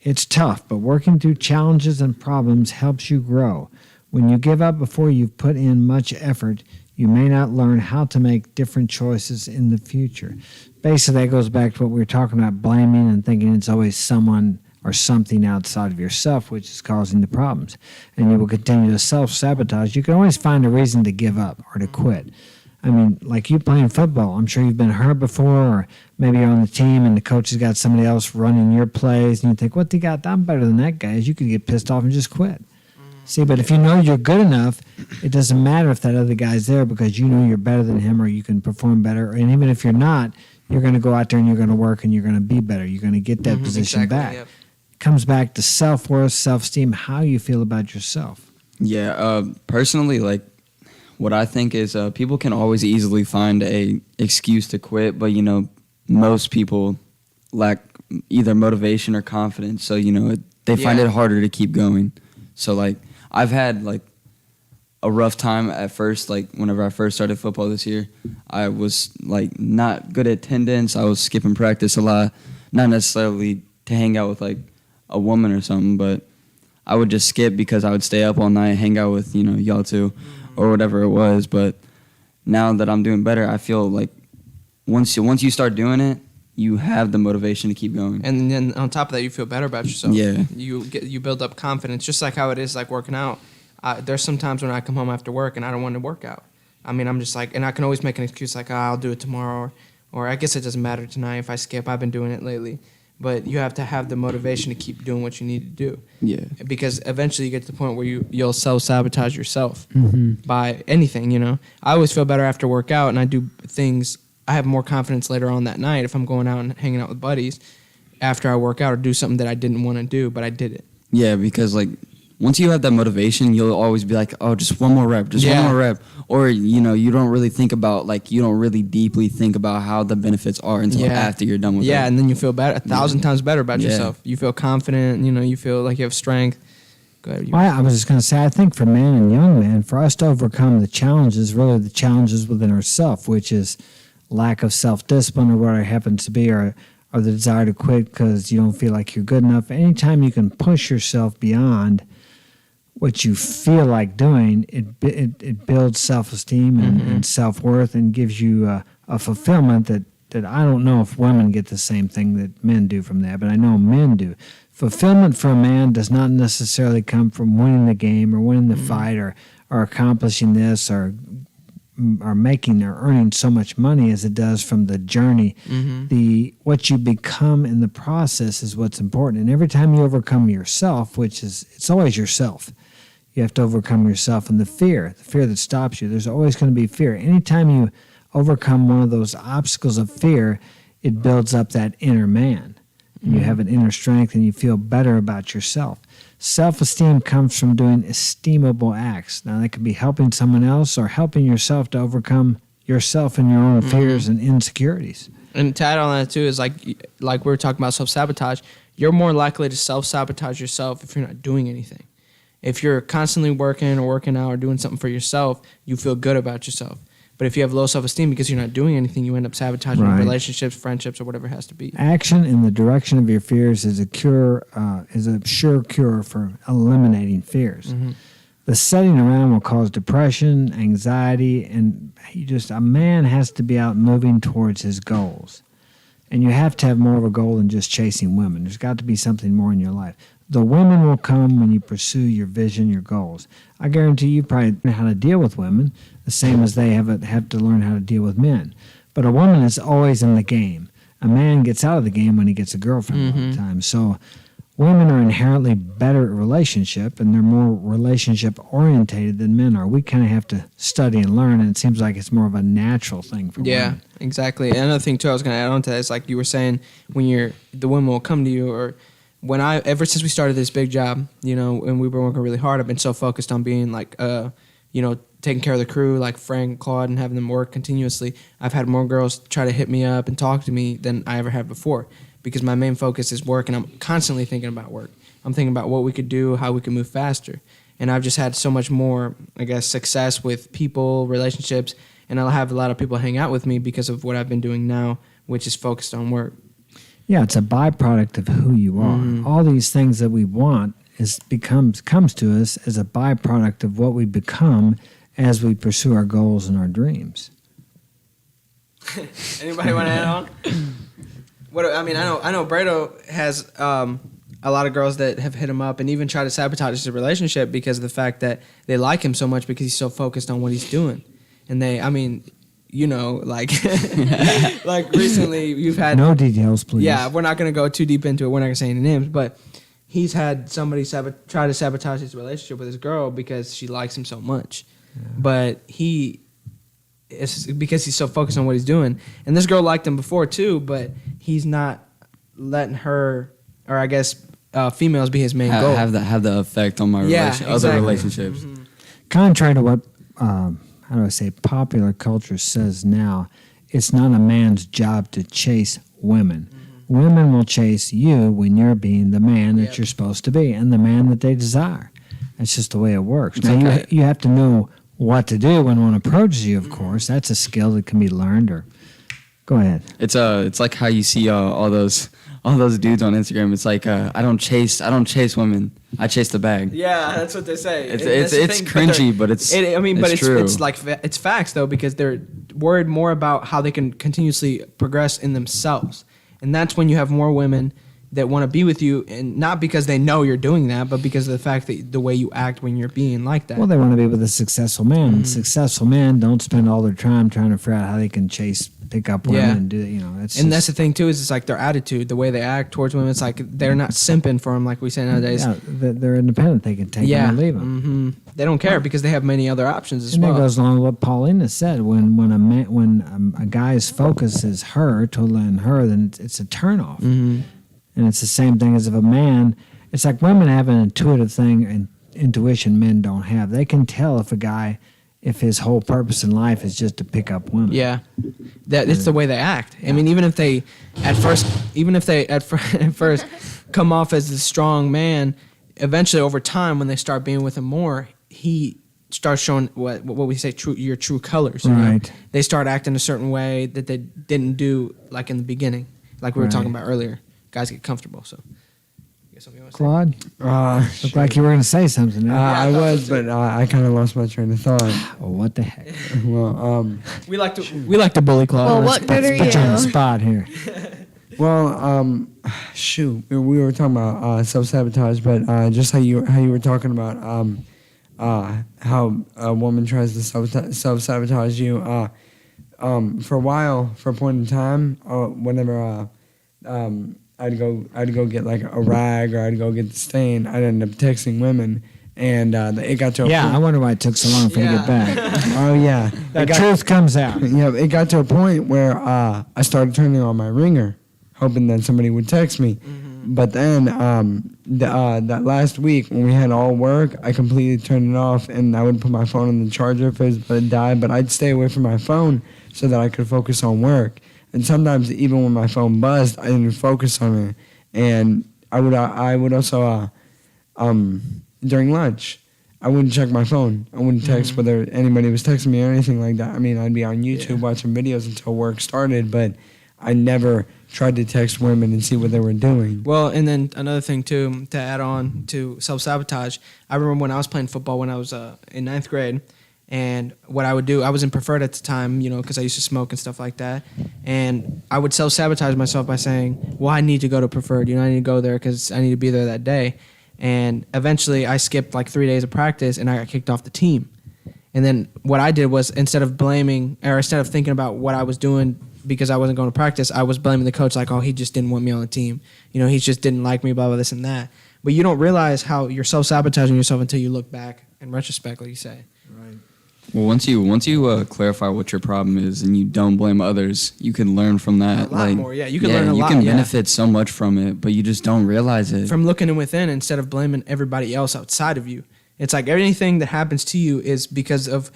It's tough, but working through challenges and problems helps you grow. When you give up before you've put in much effort, you may not learn how to make different choices in the future. Basically, that goes back to what we were talking about, blaming and thinking it's always someone or something outside of yourself which is causing the problems. And you will continue to self-sabotage. You can always find a reason to give up or to quit. I mean, like you playing football, I'm sure you've been hurt before, or maybe you're on the team and the coach has got somebody else running your plays, and you think, what they got? I'm better than that guy. You could get pissed off and just quit. See, but if you know you're good enough, it doesn't matter if that other guy's there because you know you're better than him or you can perform better. And even if you're not, you're going to go out there and you're going to work and you're going to be better. You're going to get that position back. Yep. It comes back to self-worth, self-esteem, how you feel about yourself. Yeah, personally, like, what I think is people can always easily find a excuse to quit, but, you know, most people lack either motivation or confidence. So, you know, they find it harder to keep going. So, like, I've had, like, a rough time at first, like, whenever I first started football this year. I was, like, not good at attendance. I was skipping practice a lot, not necessarily to hang out with, like, a woman or something, but I would just skip because I would stay up all night, hang out with, you know, y'all too, or whatever it was. But now that I'm doing better, I feel like once you start doing it, you have the motivation to keep going. And then on top of that, you feel better about yourself. Yeah. You build up confidence, just like how it is like working out. There's some times when I come home after work and I don't want to work out. I mean, I'm just like, and I can always make an excuse like, I'll do it tomorrow, or I guess it doesn't matter tonight if I skip. I've been doing it lately. But you have to have the motivation to keep doing what you need to do. Yeah. Because eventually you get to the point where you'll self-sabotage yourself by anything, you know. I always feel better after workout, and I do things. I have more confidence later on that night if I'm going out and hanging out with buddies after I work out or do something that I didn't want to do, but I did it. Yeah, because, like, once you have that motivation, you'll always be like, oh, just one more rep, one more rep. Or, you know, you don't really think about, like, you don't really deeply think about how the benefits are until after you're done with it. Yeah, and then you feel better, 1,000 times better about yourself. You feel confident, you know, you feel like you have strength. Go ahead. Well, I was just going to say, I think for men and young men, for us to overcome the challenges, really the challenges within ourselves, which is lack of self-discipline or whatever it happens to be, or the desire to quit because you don't feel like you're good enough. Anytime you can push yourself beyond what you feel like doing, it builds self-esteem and self-worth and gives you a fulfillment that I don't know if women get the same thing that men do from that, but I know men do. Fulfillment for a man does not necessarily come from winning the game or winning the fight or accomplishing this or making or earning so much money as it does from the journey. What you become in the process is what's important. And every time you overcome yourself, it's always yourself. You have to overcome yourself and the fear that stops you. There's always going to be fear. Anytime you overcome one of those obstacles of fear, it builds up that inner man. And you have an inner strength and you feel better about yourself. Self-esteem comes from doing esteemable acts. Now, that could be helping someone else or helping yourself to overcome yourself and your own fears and insecurities. And to add on that, too, is like we were talking about self-sabotage, you're more likely to self-sabotage yourself if you're not doing anything. If you're constantly working or working out or doing something for yourself, you feel good about yourself. But if you have low self-esteem because you're not doing anything, you end up sabotaging relationships, friendships, or whatever it has to be. Action in the direction of your fears is a sure cure for eliminating fears. The setting around will cause depression, anxiety, and a man has to be out moving towards his goals. And you have to have more of a goal than just chasing women. There's got to be something more in your life. The women will come when you pursue your vision, your goals. I guarantee you probably know how to deal with women, the same as they have to learn how to deal with men. But a woman is always in the game. A man gets out of the game when he gets a girlfriend all the time. So women are inherently better at relationship, and they're more relationship-orientated than men are. We kind of have to study and learn, and it seems like it's more of a natural thing for women. Yeah, exactly. And another thing, too, I was going to add on to that is like you were saying, when the women will come to you or ever since we started this big job, and we were working really hard, I've been so focused on being like, taking care of the crew, like Frank, Claude, and having them work continuously. I've had more girls try to hit me up and talk to me than I ever have before, because my main focus is work, and I'm constantly thinking about work. I'm thinking about what we could do, how we could move faster. And I've just had so much more, I guess, success with people, relationships, and I'll have a lot of people hang out with me because of what I've been doing now, which is focused on work. Yeah, it's a byproduct of who you are. All these things that we want comes to us as a byproduct of what we become as we pursue our goals and our dreams. Anybody want to add on? I know Brado has a lot of girls that have hit him up and even try to sabotage his relationship because of the fact that they like him so much because he's so focused on what he's doing. And like recently you've had... No details, please. Yeah, we're not going to go too deep into it. We're not going to say any names, but he's had somebody try to sabotage his relationship with his girl because she likes him so much. Yeah. But it's because he's so focused on what he's doing. And this girl liked him before too, but he's not letting her, or I guess females, be his main goal. Have the effect on my other relationships. Mm-hmm. Contrary to what popular culture says now, it's not a man's job to chase women. Mm-hmm. Women will chase you when you're being the man that you're supposed to be and the man that they desire. That's just the way it works. It's now okay. you have to know what to do when one approaches you, of course. That's a skill that can be learned. Or go ahead. It's like how you see all those dudes on Instagram. It's like I don't chase women. I chase the bag. Yeah, that's what they say. It's cringy, but it's true. It's like it's facts though, because they're worried more about how they can continuously progress in themselves, and that's when you have more women that want to be with you, and not because they know you're doing that, but because of the fact that the way you act when you're being like that. Well, they want to be with a successful man. Mm-hmm. Successful men don't spend all their time trying to figure out how they can pick up women and do that. That's the thing too, is it's like their attitude, the way they act towards women. It's like they're not simping for them like we say nowadays. Yeah, they're independent. They can take them or leave them. Mm-hmm. They don't care because they have many other options as well. And that goes along with what Paulina said. When a guy's focus is her, totally on her, then it's a turnoff. Mm-hmm. And it's the same thing as if a man. It's like women have an intuitive thing and intuition men don't have. They can tell if his whole purpose in life is just to pick up women. Yeah, it's the way they act. I mean, even if they at first come off as a strong man, eventually over time when they start being with him more, he starts showing what we say your true colors. Right. They start acting a certain way that they didn't do like in the beginning, like we were talking about earlier. Guys get comfortable. So, you got something you want to Claude, looked like you were going to say something. I was, but I kind of lost my train of thought. Well, what the heck? Well, we like to bully Claude. Well, what good are you? Put you on the spot here. Well, we were talking about self-sabotage, but just how you were talking about how a woman tries to self-sabotage you. For a while, for a point in time, whenever I'd go get like a rag, or I'd go get the stain, I'd end up texting women, and it got to a point. I wonder why it took so long for you to get back. Oh yeah, the truth comes out. Yeah, it got to a point where I started turning on my ringer, hoping that somebody would text me. Mm-hmm. But then that last week when we had all work, I completely turned it off, and I would put my phone on the charger if it was about to die. But I'd stay away from my phone so that I could focus on work. And sometimes even when my phone buzzed, I didn't focus on it. And I would also during lunch, I wouldn't check my phone. I wouldn't text whether anybody was texting me or anything like that. I mean, I'd be on YouTube watching videos until work started, but I never tried to text women and see what they were doing. Well, and then another thing too, to add on to self-sabotage, I remember when I was playing football when I was in 9th grade. And what I would do, I was in preferred at the time, because I used to smoke and stuff like that. And I would self-sabotage myself by saying, well, I need to go to preferred. I need to go there because I need to be there that day. And eventually I skipped like 3 days of practice and I got kicked off the team. And then what I did was instead of thinking about what I was doing because I wasn't going to practice, I was blaming the coach like, oh, he just didn't want me on the team. He just didn't like me, blah, blah, this and that. But you don't realize how you're self-sabotaging yourself until you look back in retrospect, like you say. Right. Well, once you clarify what your problem is and you don't blame others, you can learn from that. A lot more, yeah. You can learn a you lot, can yeah. benefit so much from it, but you just don't realize it. From looking within instead of blaming everybody else outside of you. It's like anything that happens to you is because of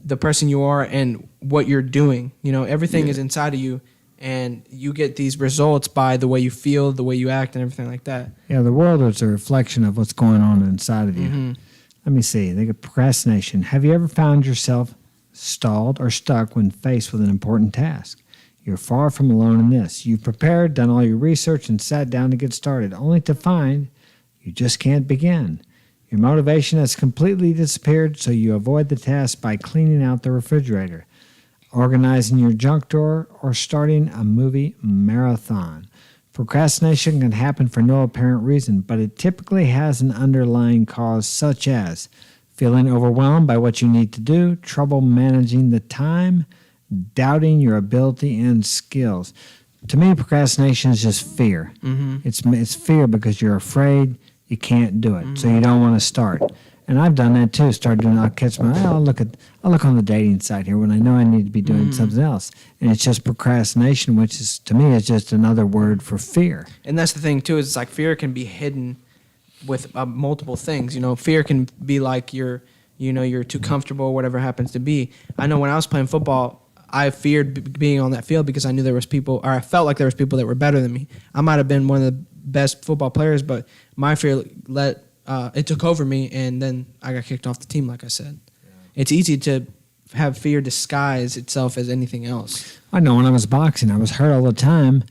the person you are and what you're doing. You know, everything is inside of you, and you get these results by the way you feel, the way you act, and everything like that. Yeah, the world is a reflection of what's going on inside of you. Mm-hmm. Let me see. They get procrastination. Have you ever found yourself stalled or stuck when faced with an important task? You're far from alone in this. You've prepared, done all your research, and sat down to get started, only to find you just can't begin. Your motivation has completely disappeared, so you avoid the task by cleaning out the refrigerator, organizing your junk drawer, or starting a movie marathon. Procrastination can happen for no apparent reason, but it typically has an underlying cause such as feeling overwhelmed by what you need to do, trouble managing the time, doubting your ability and skills. To me, procrastination is just fear. Mm-hmm. It's fear because you're afraid you can't do it, so you don't want to start. And I've done that too. Started doing. I'll look on the dating site here when I know I need to be doing something else, and it's just procrastination, which is to me is just another word for fear. And that's the thing too. Is it's like fear can be hidden with multiple things. You know, fear can be like you're too comfortable, whatever it happens to be. I know when I was playing football, I feared being on that field because I knew there was people, or I felt like there was people that were better than me. I might have been one of the best football players, but my fear it took over me, and then I got kicked off the team, like I said. Yeah. It's easy to have fear disguise itself as anything else. I know when I was boxing, I was hurt all the time,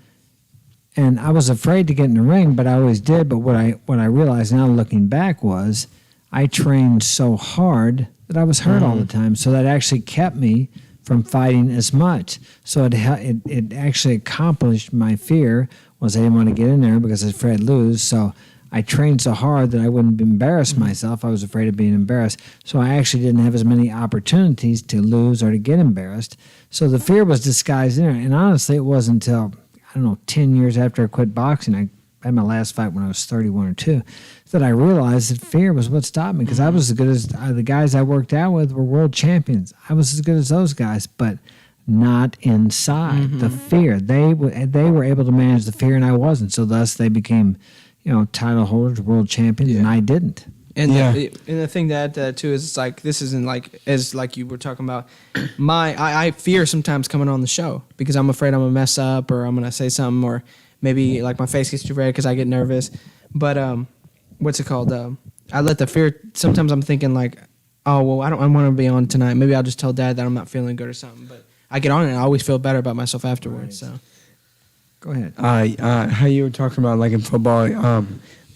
and I was afraid to get in the ring, but I always did. But what I realized now looking back was I trained so hard that I was hurt all the time, so that actually kept me from fighting as much. So it actually accomplished my fear was I didn't want to get in there because I was afraid I'd lose. So I trained so hard that I wouldn't embarrass myself. I was afraid of being embarrassed. So I actually didn't have as many opportunities to lose or to get embarrassed. So the fear was disguised in there. And honestly, it wasn't until, 10 years after I quit boxing, I had my last fight when I was 31 or 2, that I realized that fear was what stopped me, because I was as good as the guys I worked out with were world champions. I was as good as those guys, but not inside. The fear. They were able to manage the fear, and I wasn't. So thus they became, title holders, world champions, and I didn't. And the thing to add to that too is it's like this isn't like as like you were talking about. I fear sometimes coming on the show because I'm afraid I'm gonna mess up or I'm gonna say something or maybe like my face gets too red because I get nervous. But what's it called? I let the fear. Sometimes I'm thinking like, oh well, I want to be on tonight. Maybe I'll just tell Dad that I'm not feeling good or something. But I get on it and I always feel better about myself afterwards. Right. So Go ahead. How you were talking about like in football,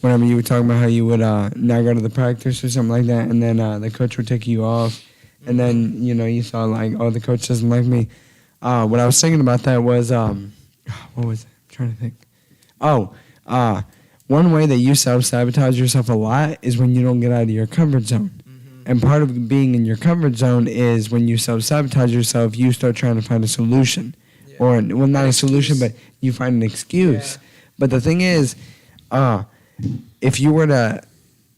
whenever you were talking about how you would not go to the practice or something like that, and then the coach would take you off, and then you saw like, oh, the coach doesn't like me. What I was thinking about that was what was it? I'm trying to think. One way that you self-sabotage yourself a lot is when you don't get out of your comfort zone. And part of being in your comfort zone is when you self-sabotage yourself, you start trying to find a solution. Yeah. Or, well, not a solution, but you find an excuse. Yeah. But the thing is, if you were to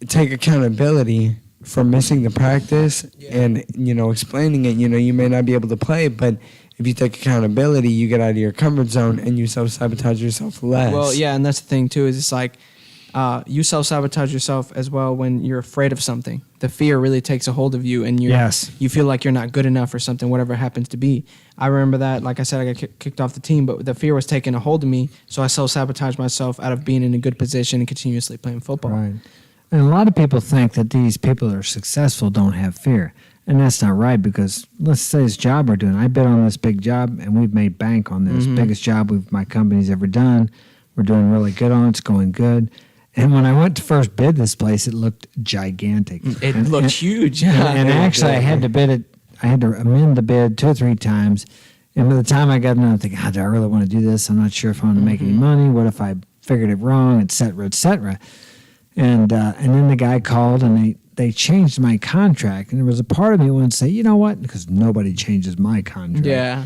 take accountability for missing the practice and, explaining it, you may not be able to play, but if you take accountability, you get out of your comfort zone and you self-sabotage yourself less. Well, yeah, and that's the thing, too, is it's like you self-sabotage yourself as well when you're afraid of something. The fear really takes a hold of you, and you feel like you're not good enough or something, whatever it happens to be. I remember that, like I said, I got kicked off the team, but the fear was taking a hold of me, so I self-sabotaged myself out of being in a good position and continuously playing football. Right. And a lot of people think that these people that are successful don't have fear. And that's not right, because let's say this job we're doing. I bid on this big job, and we've made bank on this. Biggest job my company's ever done. We're doing really good on it. It's going good. And when I went to first bid this place, it looked gigantic. It looked huge. And actually, I had to bid it. I had to amend the bid 2 or 3 times. And by the time I got in, I'm thinking, do I really want to do this? I'm not sure if I'm going to make any money. What if I figured it wrong, et cetera, et cetera. And then the guy called, and they changed my contract. And there was a part of me that wanted to say, you know what? Because nobody changes my contract. Yeah.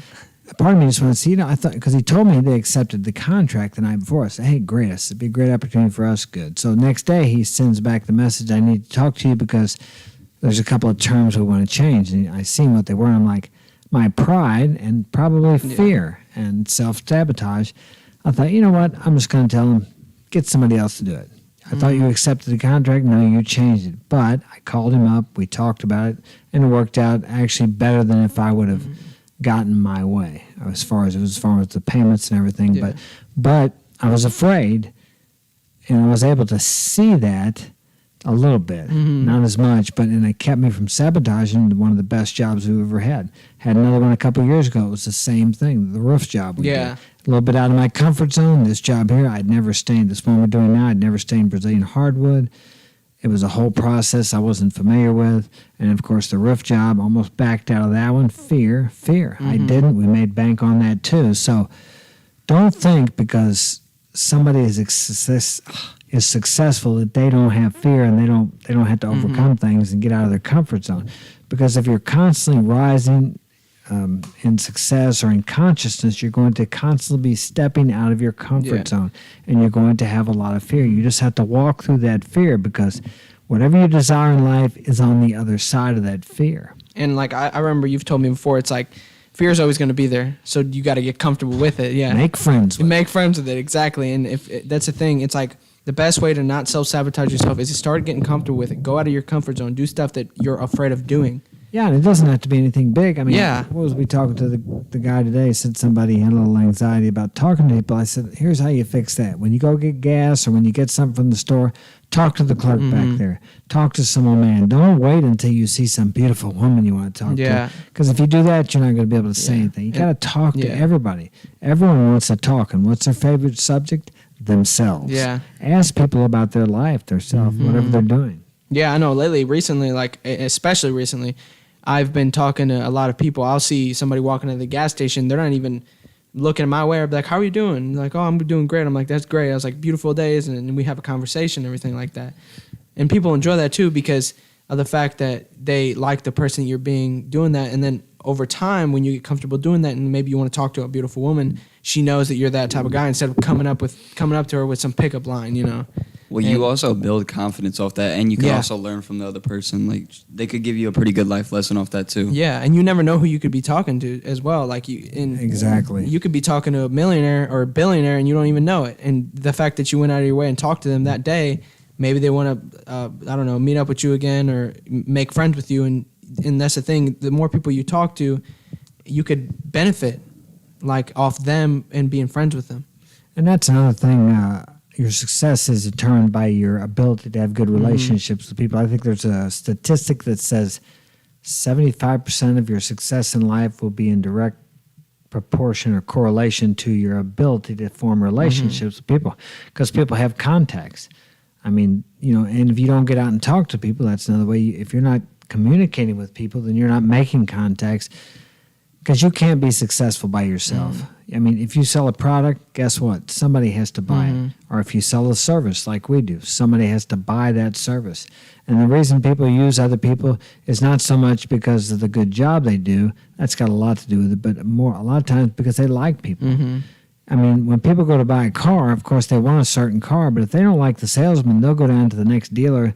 A part of me just wanted to see, I thought, because he told me they accepted the contract the night before. I said, hey, great. It'd be a great opportunity for us. Good. So next day, he sends back the message, I need to talk to you because there's a couple of terms we want to change. And I seen what they were. And I'm like, my pride and probably fear and self-sabotage. I thought, you know what? I'm just going to tell them, get somebody else to do it. I thought you accepted the contract. No, you changed it. But I called him up. We talked about it, and it worked out actually better than if I would have gotten my way as far as the payments and everything. Yeah. But I was afraid, and I was able to see that a little bit, not as much, and it kept me from sabotaging one of the best jobs we've ever had. Had another one a couple of years ago. It was the same thing, the roof job we did. A little bit out of my comfort zone. This job here, I'd never stained. This one we're doing now, I'd never stained Brazilian hardwood. It was a whole process I wasn't familiar with. And, of course, the roof job, almost backed out of that one. Fear. I didn't. We made bank on that, too. So don't think because somebody is successful that they don't have fear and they don't have to overcome things and get out of their comfort zone. Because if you're constantly rising in success or in consciousness, you're going to constantly be stepping out of your comfort zone, and you're going to have a lot of fear. You just have to walk through that fear because whatever you desire in life is on the other side of that fear. And like I remember you've told me before, it's like fear is always going to be there, so you got to get comfortable with it. Yeah, Make friends with it, exactly. And if that's the thing, it's like the best way to not self-sabotage yourself is to start getting comfortable with it. Go out of your comfort zone. Do stuff that you're afraid of doing. Yeah, and it doesn't have to be anything big. I mean, Yeah. what was we talking to the guy today? He said somebody had a little anxiety about talking to people. I said, here's how you fix that. When you go get gas or when you get something from the store, talk to the clerk back there. Talk to some old man. Don't wait until you see some beautiful woman you want to talk Yeah. to. Because if you do that, you're not going to be able to say anything. You got to talk to everybody. Everyone wants to talk. And what's their favorite subject? Themselves. Yeah. Ask people about their life, their self, whatever they're doing. Yeah, I know. Recently, like especially recently, I've been talking to a lot of people. I'll see somebody walking to the gas station. They're not even looking my way. I'll be like, how are you doing? They're like, oh, I'm doing great. I'm like, that's great. I was like, beautiful days. And we have a conversation and everything like that. And people enjoy that too because of the fact that they like the person you're being doing that. And then over time, when you get comfortable doing that and maybe you want to talk to a beautiful woman, she knows that you're that type of guy instead of coming up to her with some pickup line, you know. Well, you also build confidence off that, and you can also learn from the other person. Like, they could give you a pretty good life lesson off that, too. Yeah, and you never know who you could be talking to as well. Like Exactly. You could be talking to a millionaire or a billionaire, and you don't even know it. And the fact that you went out of your way and talked to them that day, maybe they want to, meet up with you again or make friends with you. And that's the thing. The more people you talk to, you could benefit, like, off them and being friends with them. And that's another thing. Your success is determined by your ability to have good relationships with people. I think there's a statistic that says 75% of your success in life will be in direct proportion or correlation to your ability to form relationships with people, because people have contacts. I mean, and if you don't get out and talk to people, that's another way. If you're not communicating with people, then you're not making contacts, because you can't be successful by yourself. I mean, if you sell a product, guess what? Somebody has to buy it. Or if you sell a service like we do, somebody has to buy that service. And the reason people use other people is not so much because of the good job they do. That's got a lot to do with it, but a lot of times because they like people. I mean, when people go to buy a car, of course, they want a certain car, but if they don't like the salesman, they'll go down to the next dealer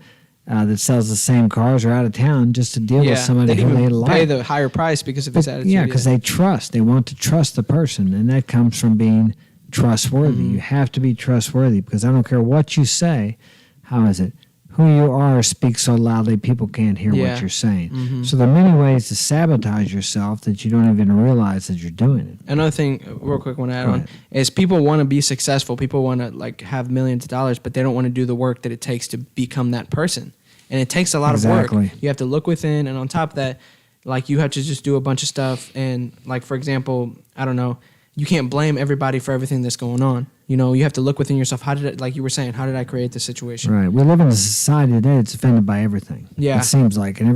that sells the same cars or out of town just to deal with somebody who they like. Pay the higher price because of his attitude. Yeah, because they trust. They want to trust the person, and that comes from being trustworthy. You have to be trustworthy, because I don't care what you say. How is it? Who you are speaks so loudly people can't hear what you're saying. So there are many ways to sabotage yourself that you don't even realize that you're doing it. Another thing, real quick, want to add on, is people want to be successful. People want to have millions of dollars, but they don't want to do the work that it takes to become that person. And it takes a lot of work. You have to look within, and on top of that, like, you have to just do a bunch of stuff. And, like, for example, I don't know, you can't blame everybody for everything that's going on. You have to look within yourself. Like you were saying, how did I create this situation? Right. We live in a society today that's offended by everything. Yeah. It seems like. And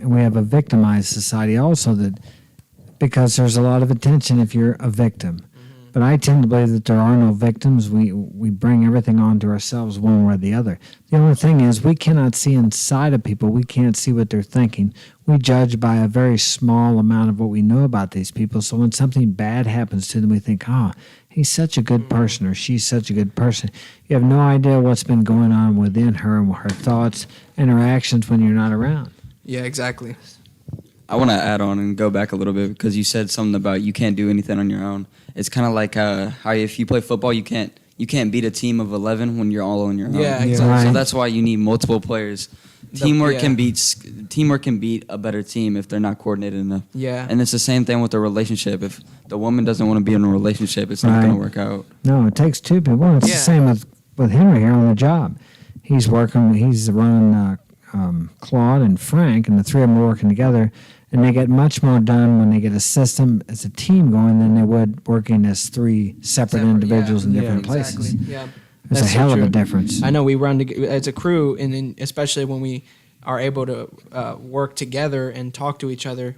we have a victimized society also, because there's a lot of attention if you're a victim. But I tend to believe that there are no victims. We bring everything onto ourselves one way or the other. The only thing is, we cannot see inside of people. We can't see what they're thinking. We judge by a very small amount of what we know about these people. So when something bad happens to them, we think, oh, he's such a good person, or she's such a good person. You have no idea what's been going on within her and her thoughts and her actions when you're not around. Yeah, exactly. I want to add on and go back a little bit because you said something about you can't do anything on your own. It's kind of like how if you play football, you can't beat a team of 11 when you're all on your own. Yeah, exactly. Right. So that's why you need multiple players. Teamwork can beat a better team if they're not coordinated enough. Yeah. And it's the same thing with a relationship. If the woman doesn't want to be in a relationship, it's not going to work out. No, it takes two people. It's the same with Henry here on the job. He's running Claude and Frank, and the three of them are working together, and they get much more done when they get a system as a team going than they would working as three separate individuals in different places. Exactly. Yeah. There's a hell of a difference. I know we run as a crew, and then especially when we are able to work together and talk to each other.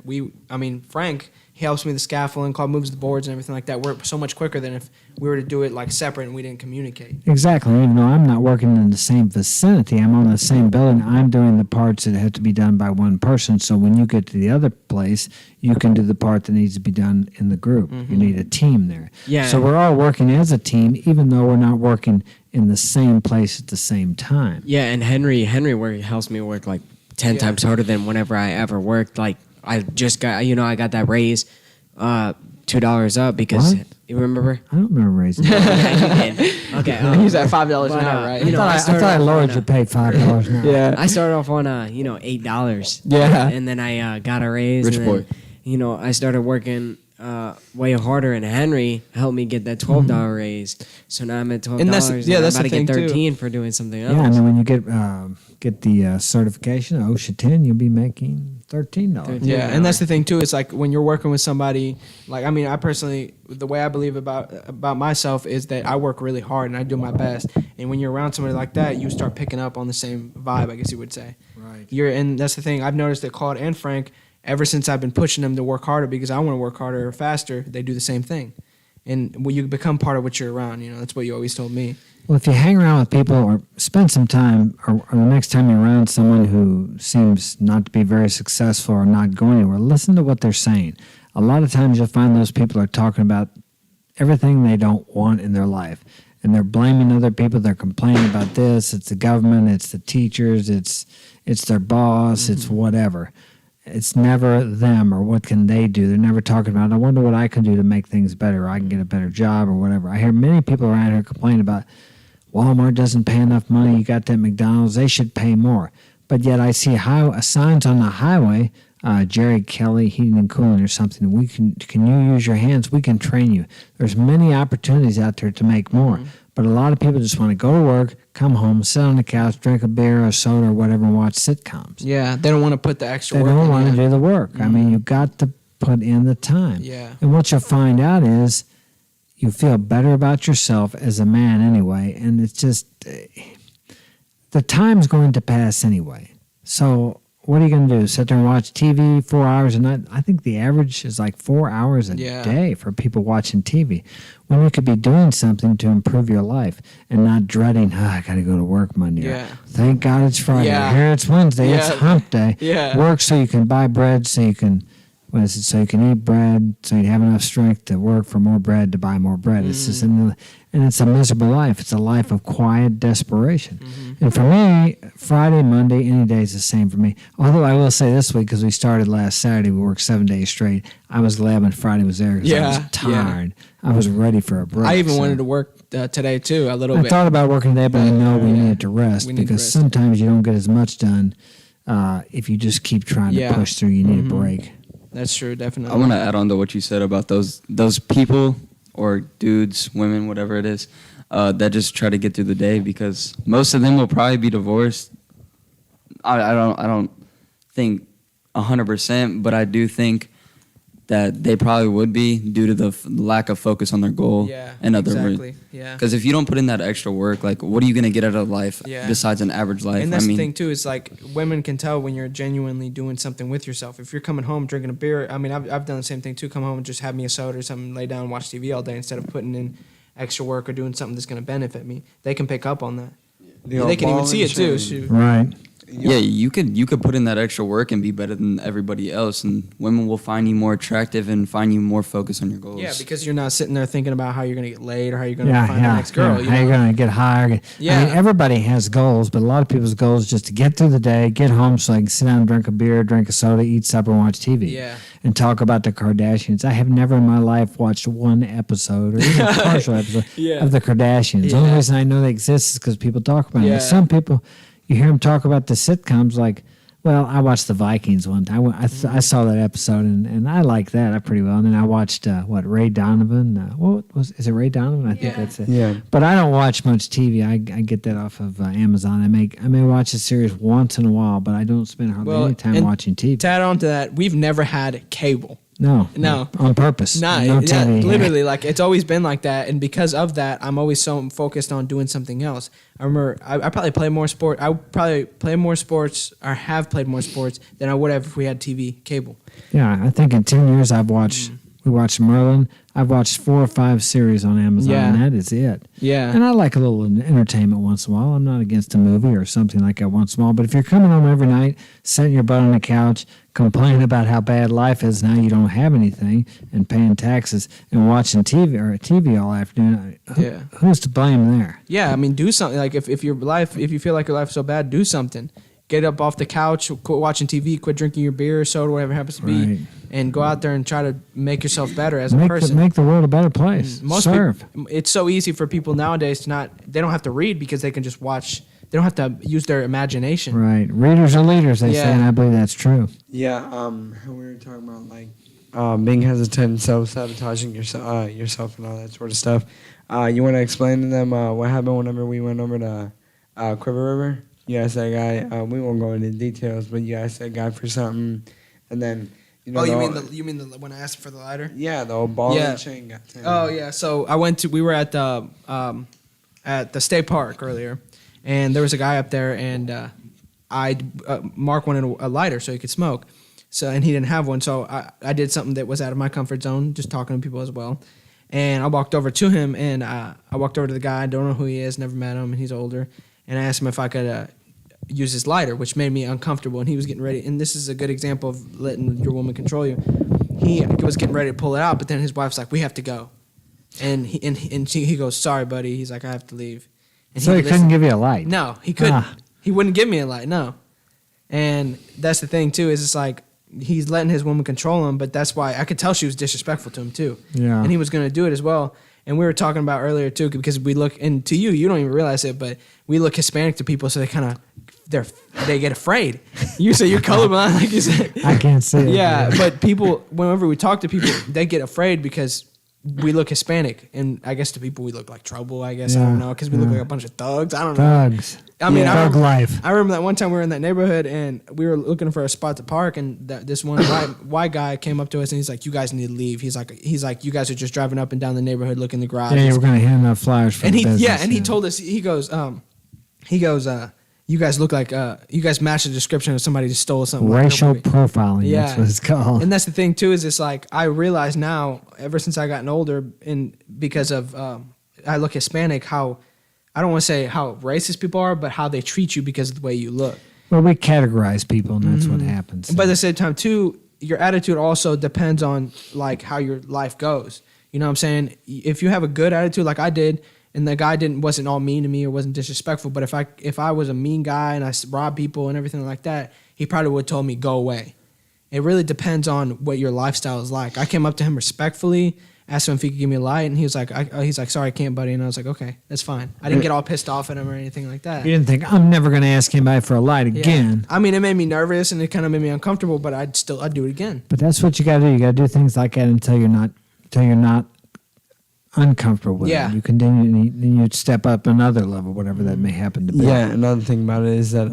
Frank, he helps me with the scaffolding, Claude moves the boards and everything like that. We're so much quicker than if we were to do it like separate and we didn't communicate. Exactly. Even though I'm not working in the same vicinity, I'm on the same building. I'm doing the parts that have to be done by one person. So when you get to the other place, you can do the part that needs to be done in the group. You need a team there. Yeah. So we're all working as a team, even though we're not working in the same place at the same time. Yeah, and Henry helps me work like 10 times harder than whenever I ever worked. Like I just got, I got that raise, $2 up because What? you remember? I don't remember raising. Yeah, you did. Okay, He's at $5 an but, hour, right? I thought I lowered your pay $5 an hour. Yeah. I started off on $8. Yeah. and then I got a raise. Rich and boy. Then, I started working way harder, and Henry helped me get that $12 raise. So now I'm at $12, And that's- yeah, I'm that's about the to get thing, too. 13 for doing something else. Yeah, and then when you get the certification, OSHA 10, you'll be making $13. Yeah, and that's the thing too. It's like when you're working with somebody. Like, I personally, the way I believe about myself is that I work really hard and I do my best. And when you're around somebody like that, you start picking up on the same vibe, I guess you would say. Right. And that's the thing. I've noticed that Claude and Frank, ever since I've been pushing them to work harder because I want to work harder or faster, they do the same thing. And when you become part of what you're around, that's what you always told me. Well, if you hang around with people or spend some time, or the next time you're around someone who seems not to be very successful or not going anywhere, listen to what they're saying. A lot of times you'll find those people are talking about everything they don't want in their life. And they're blaming other people. They're complaining about this. It's the government. It's the teachers. It's their boss. It's whatever. It's never them or what can they do. They're never talking about, I wonder what I can do to make things better, or I can get a better job or whatever. I hear many people around here complain about Walmart doesn't pay enough money. You got that McDonald's. They should pay more. But yet I see signs on the highway, Jerry Kelly Heating and Cooling or something. Can you use your hands? We can train you. There's many opportunities out there to make more. But a lot of people just want to go to work, come home, sit on the couch, drink a beer or a soda or whatever, and watch sitcoms. Yeah, they don't want to put the extra They work don't in. want to do the work. I mean, you've got to put in the time. Yeah. And what you'll find out is you feel better about yourself as a man anyway, and it's just the time's going to pass anyway. So what are you going to do? Sit there and watch TV 4 hours a night? I think the average is like 4 hours a day for people watching TV, when you could be doing something to improve your life and not dreading, I got to go to work Monday. Yeah. Thank God it's Friday. Yeah. Here it's Wednesday. It's Yeah. hump day. Yeah. Work so you can buy bread, so you can, so you can eat bread, so you have enough strength to work for more bread to buy more bread. It's just and it's a miserable life. It's a life of quiet desperation. And for me, Friday, Monday, any day is the same for me. Although I will say this week, because we started last Saturday, we worked 7 days straight. I was glad when Friday was there because I was tired. I was ready for a break. I even wanted to work today too, a little I bit. thought about working today, but I know we needed to rest we need because rest. sometimes you don't get as much done if you just keep trying to push through. You need a break. That's true, definitely. I want to add on to what you said about those people or dudes, women, whatever it is, that just try to get through the day, because most of them will probably be divorced. I don't think 100%, but I do think that they probably would be due to the lack of focus on their goal and other exactly. Yeah. Because if you don't put in that extra work, like, what are you gonna get out of life Yeah. besides an average life? And that's the thing too. Is like women can tell when you're genuinely doing something with yourself. If you're coming home drinking a beer, I mean, I've done the same thing too. Come home and just have me a soda or something, lay down and watch TV all day instead of putting in extra work or doing something that's going to benefit me. They can pick up on that. They can even see it too. Shoot. Right. Yeah, you could put in that extra work and be better than everybody else, and women will find you more attractive and find you more focused on your goals. Yeah, because you're not sitting there thinking about how you're going to get laid or how you're going to find the next girl. How you're going to get higher. Yeah. I mean, everybody has goals, but a lot of people's goals is just to get through the day, get home so I can sit down and drink a beer, drink a soda, eat supper, and watch TV. Yeah. And talk about the Kardashians. I have never in my life watched one episode or even a partial episode of the Kardashians. The only reason I know they exist is because people talk about them. Some people, you hear them talk about the sitcoms like, well, I watched the Vikings one time. I saw that episode, and I like that pretty well. And then I watched, Ray Donovan. Is it Ray Donovan? I think that's it. Yeah. But I don't watch much TV. I get that off of Amazon. I may watch a series once in a while, but I don't spend hardly any time watching TV. To add on to that, we've never had cable. No. On purpose. No, TV. literally, like it's always been like that, and because of that, I'm always so focused on doing something else. I remember I probably play more sport. I would probably play more sports or have played more sports than I would have if we had TV cable. Yeah, I think in 10 years we watched Merlin. I've watched 4 or 5 series on Amazon, and that is it. Yeah. And I like a little entertainment once in a while. I'm not against a movie or something like that once in a while. But if you're coming home every night, setting your butt on the couch, complaining about how bad life is now, you don't have anything, and paying taxes and watching TV all afternoon, who's to blame there? Yeah, I mean, do something. Like if you feel like your life is so bad, do something. Get up off the couch, quit watching TV, quit drinking your beer, soda, whatever it happens to be, and go out there and try to make yourself better as a person. Make the world a better place. Serve. It's so easy for people nowadays they don't have to read because they can just watch. They don't have to use their imagination. Right. Readers are leaders, they say, and I believe that's true. Yeah, we were talking about like being hesitant, self-sabotaging yourself and all that sort of stuff. You want to explain to them what happened whenever we went over to Quiver River? You asked that guy. We won't go into details, but you asked that guy for something, and then you know. You mean when I asked for the lighter? Yeah, the old ball and chain got taken. Oh yeah. So we were at the state park earlier, and there was a guy up there, and Mark wanted a lighter so he could smoke. So and he didn't have one, so I did something that was out of my comfort zone, just talking to people as well. And I walked over to him, and I walked over to the guy. I don't know who he is, never met him, and he's older. And I asked him if I could use his lighter, which made me uncomfortable. And he was getting ready. And this is a good example of letting your woman control you. He was getting ready to pull it out, but then his wife's like, "We have to go." And he goes, "Sorry, buddy." He's like, "I have to leave." And so he couldn't give you a light? No, he couldn't. He wouldn't give me a light, no. And that's the thing, too, is it's like he's letting his woman control him, but that's why I could tell she was disrespectful to him, too. Yeah. And he was going to do it as well. And we were talking about earlier, too, because we look, and to you don't even realize it, but we look Hispanic to people, so they get afraid. You say you're colorblind, like you said. I can't see it. Yeah, but people, whenever we talk to people, they get afraid because we look Hispanic. And I guess to people, we look like trouble, I guess. I don't know, because we look like a bunch of thugs. I don't know. Thugs. I mean, thug life. I remember that one time we were in that neighborhood and we were looking for a spot to park, and this one white guy came up to us and he's like, "You guys need to leave." He's like, "You guys are just driving up and down the neighborhood looking in the garage." Yeah, you were going to hand out flyers for and the business. he told us, he goes, "You guys look like you guys match the description of somebody just stole something." Racial profiling. That's what it's called. And that's the thing too, is it's like I realize now, ever since I gotten older, and because of I look Hispanic, how I don't want to say how racist people are, but how they treat you because of the way you look. Well, we categorize people, and that's what happens. But at the same time, too, your attitude also depends on like how your life goes. You know what I'm saying? If you have a good attitude, like I did, and the guy wasn't all mean to me or wasn't disrespectful, but if I was a mean guy and I robbed people and everything like that, he probably would have told me go away. It really depends on what your lifestyle is like. I came up to him respectfully, asked him if he could give me a light, and he was like, "Sorry, I can't, buddy." And I was like, "Okay, that's fine." I didn't get all pissed off at him or anything like that. You didn't think, "I'm never going to ask anybody for a light again." I mean, it made me nervous and it kind of made me uncomfortable, but I'd do it again. But that's what you got to do. You got to do things like that until you're not uncomfortable with it. You continue, and then you step up another level, whatever that may happen to be. Yeah, another thing about it is that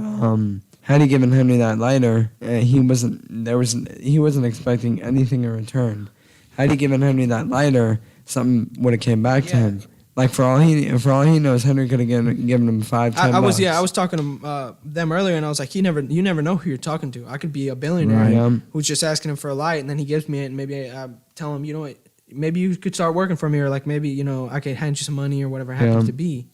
had he given Henry that lighter, he wasn't expecting anything in return. Had he given Henry that lighter, something would have came back to him. Like for all he knows, Henry could have given him $5, $10. I was talking to them earlier, and I was like, you never know who you're talking to. I could be a billionaire who's just asking him for a light, and then he gives me it, and maybe I tell him, you know what, maybe you could start working for me, or like maybe I could hand you some money or whatever it happens to be.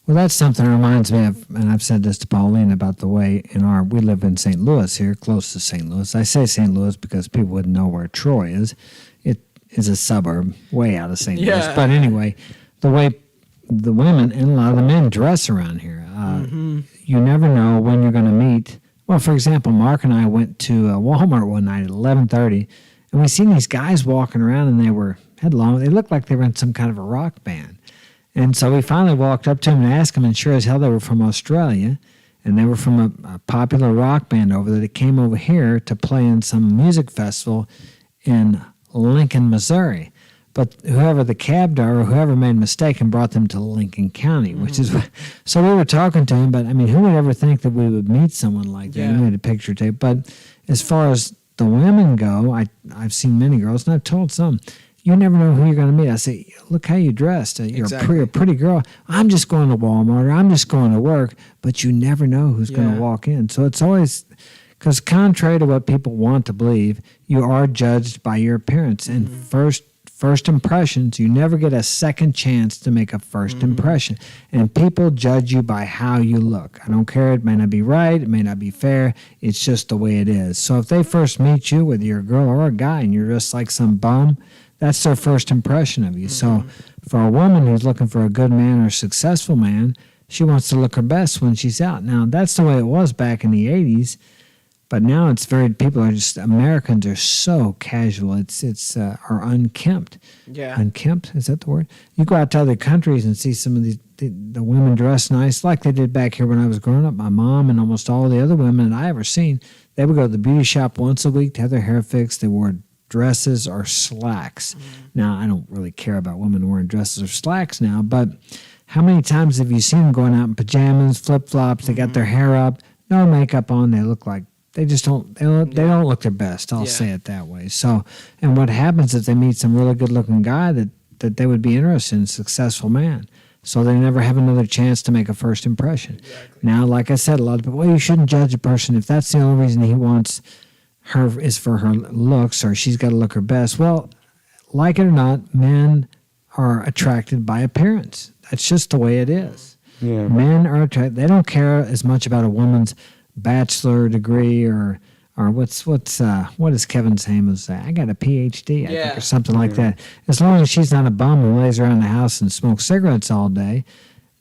Well, that's something that reminds me of, and I've said this to Pauline about the way we live in St. Louis here, close to St. Louis. I say St. Louis because people wouldn't know where Troy is. It is a suburb way out of St. Louis. But anyway, the way the women and a lot of the men dress around here, you never know when you're going to meet. Well, for example, Mark and I went to Walmart one night at 11:30, and we seen these guys walking around, and had long. They looked like they were in some kind of a rock band. And so we finally walked up to them and asked them, and sure as hell they were from Australia, and they were from a popular rock band over there that came over here to play in some music festival in Lincoln, Missouri. But whoever the cab driver, whoever made a mistake and brought them to Lincoln County, which is, so we were talking to him, but I mean, who would ever think that we would meet someone like that? We made a picture tape. But as far as the women go, I've seen many girls, and I've told some, you never know who you're going to meet. I say, look how you dressed. You're a pretty girl. I'm just going to Walmart, or I'm just going to work, but you never know who's going to walk in. So it's always, because contrary to what people want to believe, you are judged by your appearance. And first impressions, you never get a second chance to make a first impression. And people judge you by how you look. I don't care. It may not be right. It may not be fair. It's just the way it is. So if they first meet you, whether you're a girl or a guy, and you're just like some bum, that's their first impression of you. So for a woman who's looking for a good man or a successful man, she wants to look her best when she's out. Now, that's the way it was back in the 80s, but now Americans are so casual. Are unkempt. Yeah. Unkempt, is that the word? You go out to other countries and see some of the women dress nice, like they did back here when I was growing up. My mom and almost all the other women that I ever seen, they would go to the beauty shop once a week to have their hair fixed. They wore dresses or slacks. Now, I don't really care about women wearing dresses or slacks now, but how many times have you seen them going out in pajamas, flip-flops, they got their hair up, no makeup on, they look like, they don't look their best, I'll say it that way. So, and what happens is they meet some really good-looking guy that they would be interested in, a successful man. So they never have another chance to make a first impression. Exactly. Now, like I said, a lot of people, well, you shouldn't judge a person if that's the only reason he wants her is for her looks, or she's got to look her best. Well, like it or not, men are attracted by appearance. That's just the way it is. Yeah. Men are attracted. They don't care as much about a woman's bachelor degree or what is Kevin Samuels say? I got a PhD, I think, or something like that. As long as she's not a bum who lays around the house and smokes cigarettes all day,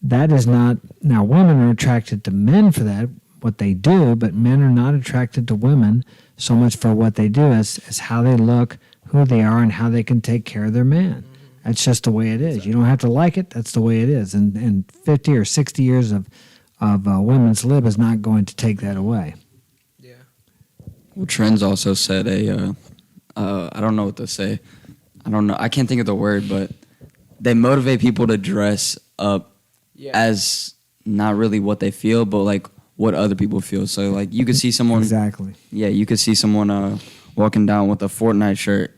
that is not. Now, women are attracted to men for that, what they do, but men are not attracted to women so much for what they do as how they look, who they are, and how they can take care of their man. That's just the way it is. You don't have to like it. That's the way it is. And 50 or 60 years of women's lib is not going to take that away. Yeah. Well, Trends also said I don't know what to say. I don't know. I can't think of the word, but they motivate people to dress up as not really what they feel, but like what other people feel. So like you could see someone you could see someone walking down with a Fortnite shirt,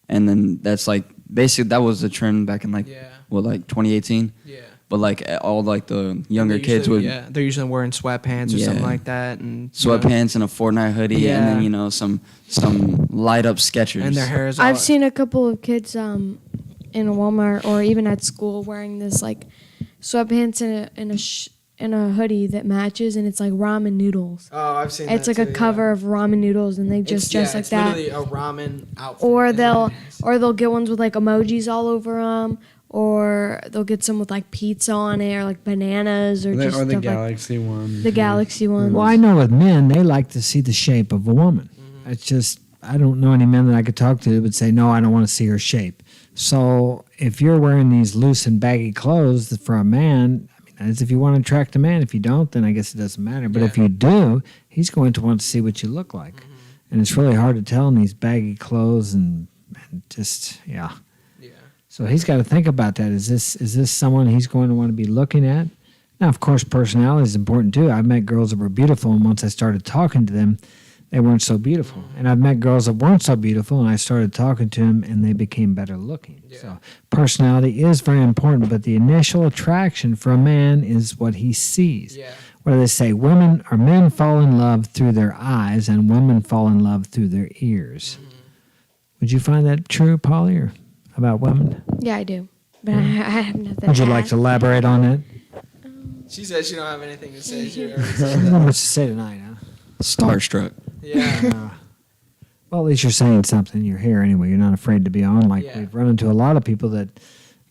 and then that's like basically that was the trend back in like 2018. But like all like the younger kids would they're usually wearing sweatpants or something like that, and sweatpants and a Fortnite hoodie, and then some light up Skechers, and their hair is. I've seen a couple of kids in a Walmart or even at school wearing this like sweatpants and a hoodie that matches, and it's like ramen noodles. Oh, I've seen. It's like a cover of ramen noodles, and they just dress like that. It's literally a ramen outfit. Or they'll get ones with like emojis all over them, or they'll get some with like pizza on it, or like bananas, or just the stuff galaxy like, ones. The galaxy ones. Well, I know with men, they like to see the shape of a woman. It's just, I don't know any men that I could talk to that would say, no, I don't want to see her shape. So if you're wearing these loose and baggy clothes for a man, as if you want to attract a man. If you don't, then I guess it doesn't matter. But if you do, he's going to want to see what you look like. And it's really hard to tell in these baggy clothes and just, So he's got to think about that. Is this someone he's going to want to be looking at? Now, of course, personality is important too. I've met girls that were beautiful, and once I started talking to them, they weren't so beautiful. And I've met girls that weren't so beautiful, and I started talking to them, and they became better looking. So personality is very important, but the initial attraction for a man is what he sees. What do they say? Men fall in love through their eyes, and women fall in love through their ears. Would you find that true, Polly, or about women? Yeah, I do. But I have nothing. Would you like to elaborate on that? She said she don't have anything to say. Not much to say tonight, huh? Starstruck. Yeah. Well, at least you're saying something. You're here anyway. You're not afraid to be on. Like Yeah. we've run into a lot of people that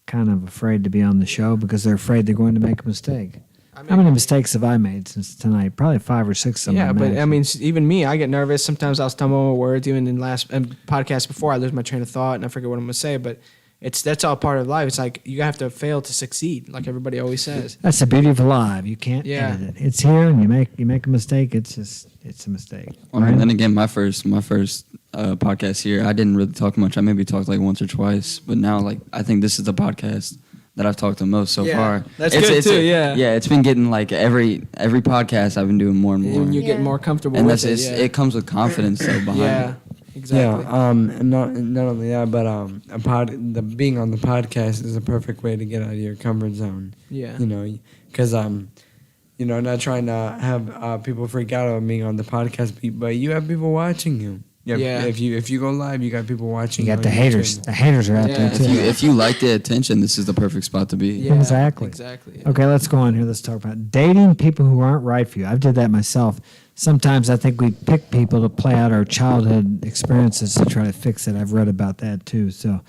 kind of afraid to be on the show because they're afraid they're going to make a mistake. How many mistakes have I made since tonight? Probably 5 or 6 of them. Yeah, but I mean, even me, I get nervous. Sometimes I'll stumble over words. Even in last podcast before, I lose my train of thought and I forget what I'm gonna say. But that's all part of life. It's like you have to fail to succeed, like everybody always says. That's the beauty of live. You can't Yeah. edit it. It's here, and you make a mistake. It's a mistake. Well, and then again, my first podcast here, I didn't really talk much. I maybe talked like once or twice, but now like I think this is the podcast that I've talked the most so Yeah, far. that's good too, yeah. Yeah, it's been getting like every podcast I've been doing more and more. And you get Yeah. more comfortable And with that's it. it comes with confidence though behind Yeah, it. exactly. Yeah, and not only that, but being on the podcast is a perfect way to get out of your comfort zone. Yeah. You know, because not trying to have people freak out about being on the podcast, but you have people watching you. Yeah. If you go live, you got people watching. You got on the haters. YouTube. The haters are out Yeah. there too. If you like the attention, this is the perfect spot to be. Yeah, Exactly. Exactly. Okay, let's go on here. Let's talk about dating people who aren't right for you. I've did that myself. Sometimes I think we pick people to play out our childhood experiences to try to fix it. I've read about that too. So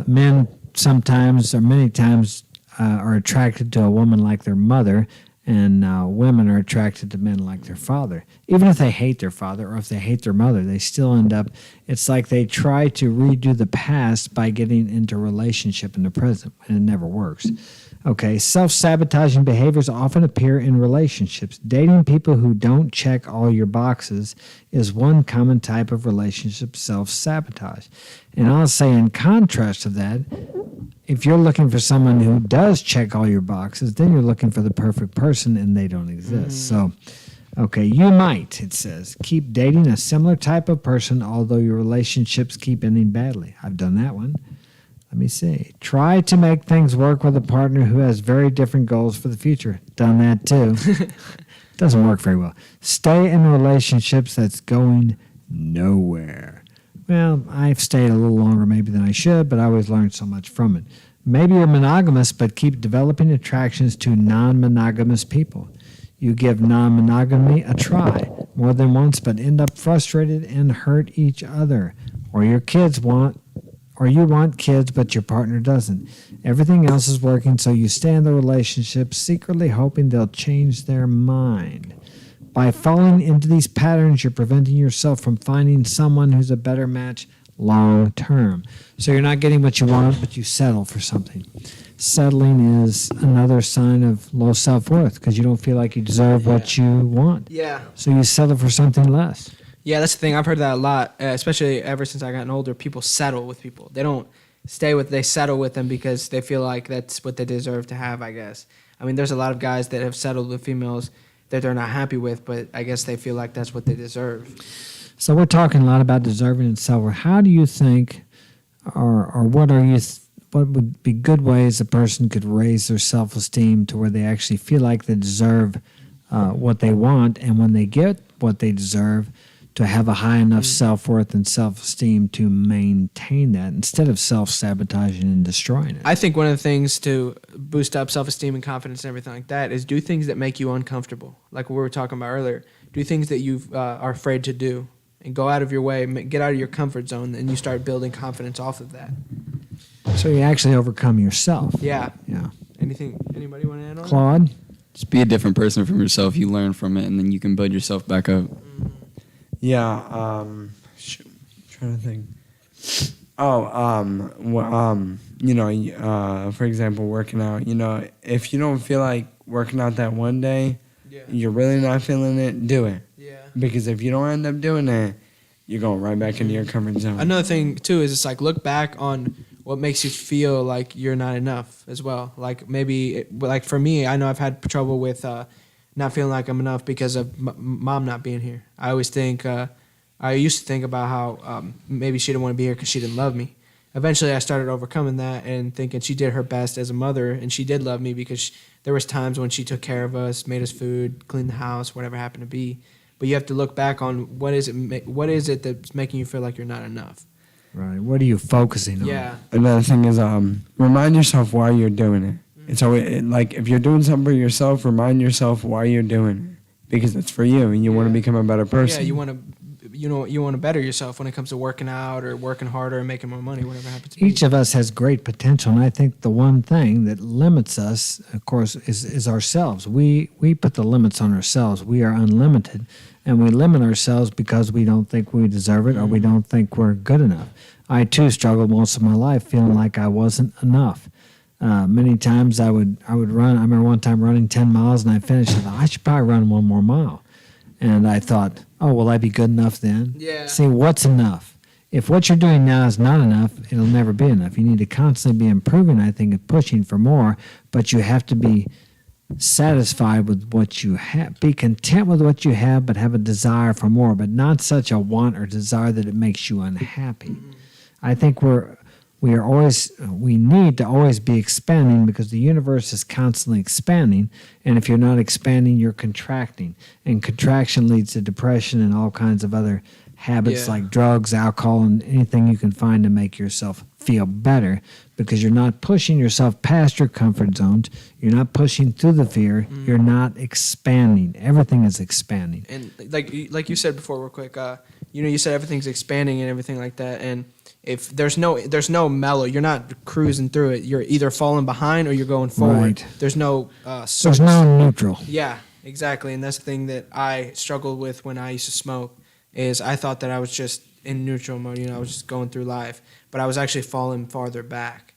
men sometimes or many times are attracted to a woman like their mother, and women are attracted to men like their father. Even if they hate their father or if they hate their mother, they still end up, it's like they try to redo the past by getting into a relationship in the present, and it never works. Okay, self-sabotaging behaviors often appear in relationships. Dating people who don't check all your boxes is one common type of relationship self-sabotage. And I'll say in contrast to that, if you're looking for someone who does check all your boxes, then you're looking for the perfect person and they don't exist. So, okay, you might, it says, keep dating a similar type of person, although your relationships keep ending badly. I've done that one. Let me see. Try to make things work with a partner who has very different goals for the future. Done that too. Doesn't work very well. Stay in relationships that's going nowhere. Well, I've stayed a little longer maybe than I should, but I always learned so much from it. Maybe you're monogamous, but keep developing attractions to non-monogamous people. You give non-monogamy a try more than once, but end up frustrated and hurt each other. Or you want kids, but your partner doesn't. Everything else is working, so you stay in the relationship secretly hoping they'll change their mind. By falling into these patterns, you're preventing yourself from finding someone who's a better match long term. So you're not getting what you want, but you settle for something. Settling is another sign of low self-worth because you don't feel like you deserve what you want. Yeah. So you settle for something less. Yeah, that's the thing. I've heard that a lot, especially ever since I gotten older. People settle with people. They don't they settle with them because they feel like that's what they deserve to have, I guess. I mean, there's a lot of guys that have settled with females that they're not happy with, but I guess they feel like that's what they deserve. So we're talking a lot about deserving and self-worth. How do you think, or what would be good ways a person could raise their self-esteem to where they actually feel like they deserve what they want, and when they get what they deserve, to have a high enough self-worth and self-esteem to maintain that instead of self-sabotaging and destroying it? I think one of the things to boost up self-esteem and confidence and everything like that is do things that make you uncomfortable. Like what we were talking about earlier. Do things that you are afraid to do and go out of your way, get out of your comfort zone, and you start building confidence off of that. So you actually overcome yourself. Yeah. Yeah. Anybody want to add on? Claude? Just be a different person from yourself. You learn from it, and then you can build yourself back up. Yeah. Trying to think. For example, working out. If you don't feel like working out that one day, you're really not feeling it, do it. Yeah. Because if you don't end up doing it, you're going right back into your comfort zone. Another thing too is it's like look back on what makes you feel like you're not enough as well. Like maybe like for me, I know I've had trouble with not feeling like I'm enough because of mom not being here. I always think I used to think about how maybe she didn't want to be here because she didn't love me. Eventually, I started overcoming that and thinking she did her best as a mother, and she did love me because there was times when she took care of us, made us food, cleaned the house, whatever happened to be. But you have to look back on what is it that's making you feel like you're not enough. Right. What are you focusing on? Yeah. Another thing is remind yourself why you're doing it. It's always like if you're doing something for yourself, remind yourself why you're doing it, because it's for you and you want to become a better person. Yeah, you want to better yourself when it comes to working out or working harder and making more money, whatever happens to be. Each of us has great potential, and I think the one thing that limits us, of course, is ourselves. We put the limits on ourselves. We are unlimited, and we limit ourselves because we don't think we deserve it or we don't think we're good enough. I, too, struggled most of my life feeling like I wasn't enough. Many times I would run. I remember one time running 10 miles, and I finished, and I thought, I should probably run one more mile. And I thought, oh, will I be good enough then? Yeah. See, what's enough? If what you're doing now is not enough, it'll never be enough. You need to constantly be improving, I think, and pushing for more, but you have to be satisfied with what you have. Be content with what you have, but have a desire for more, but not such a want or desire that it makes you unhappy. I think we need to always be expanding because the universe is constantly expanding, and if you're not expanding, you're contracting, and contraction leads to depression and all kinds of other habits like drugs, alcohol, and anything you can find to make yourself feel better because you're not pushing yourself past your comfort zones, you're not pushing through the fear, you're not expanding. Everything is expanding. And like you said before, real quick, you said everything's expanding and everything like that, and if there's no mellow, you're not cruising through it. You're either falling behind or you're going forward. Right. There's no There's no neutral. Yeah, exactly. And that's the thing that I struggled with when I used to smoke is I thought that I was just in neutral mode. I was just going through life, but I was actually falling farther back.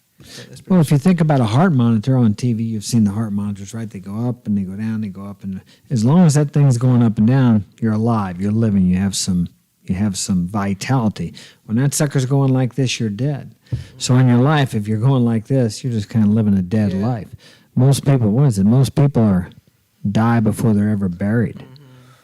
Well, if you think about a heart monitor on TV, you've seen the heart monitors, right? They go up and they go down, they go up, and as long as that thing's going up and down, you're alive, you're living, you have some vitality. When that sucker's going like this, you're dead. So in your life, if you're going like this, you're just kind of living a dead life. Most people, most people die before they're ever buried.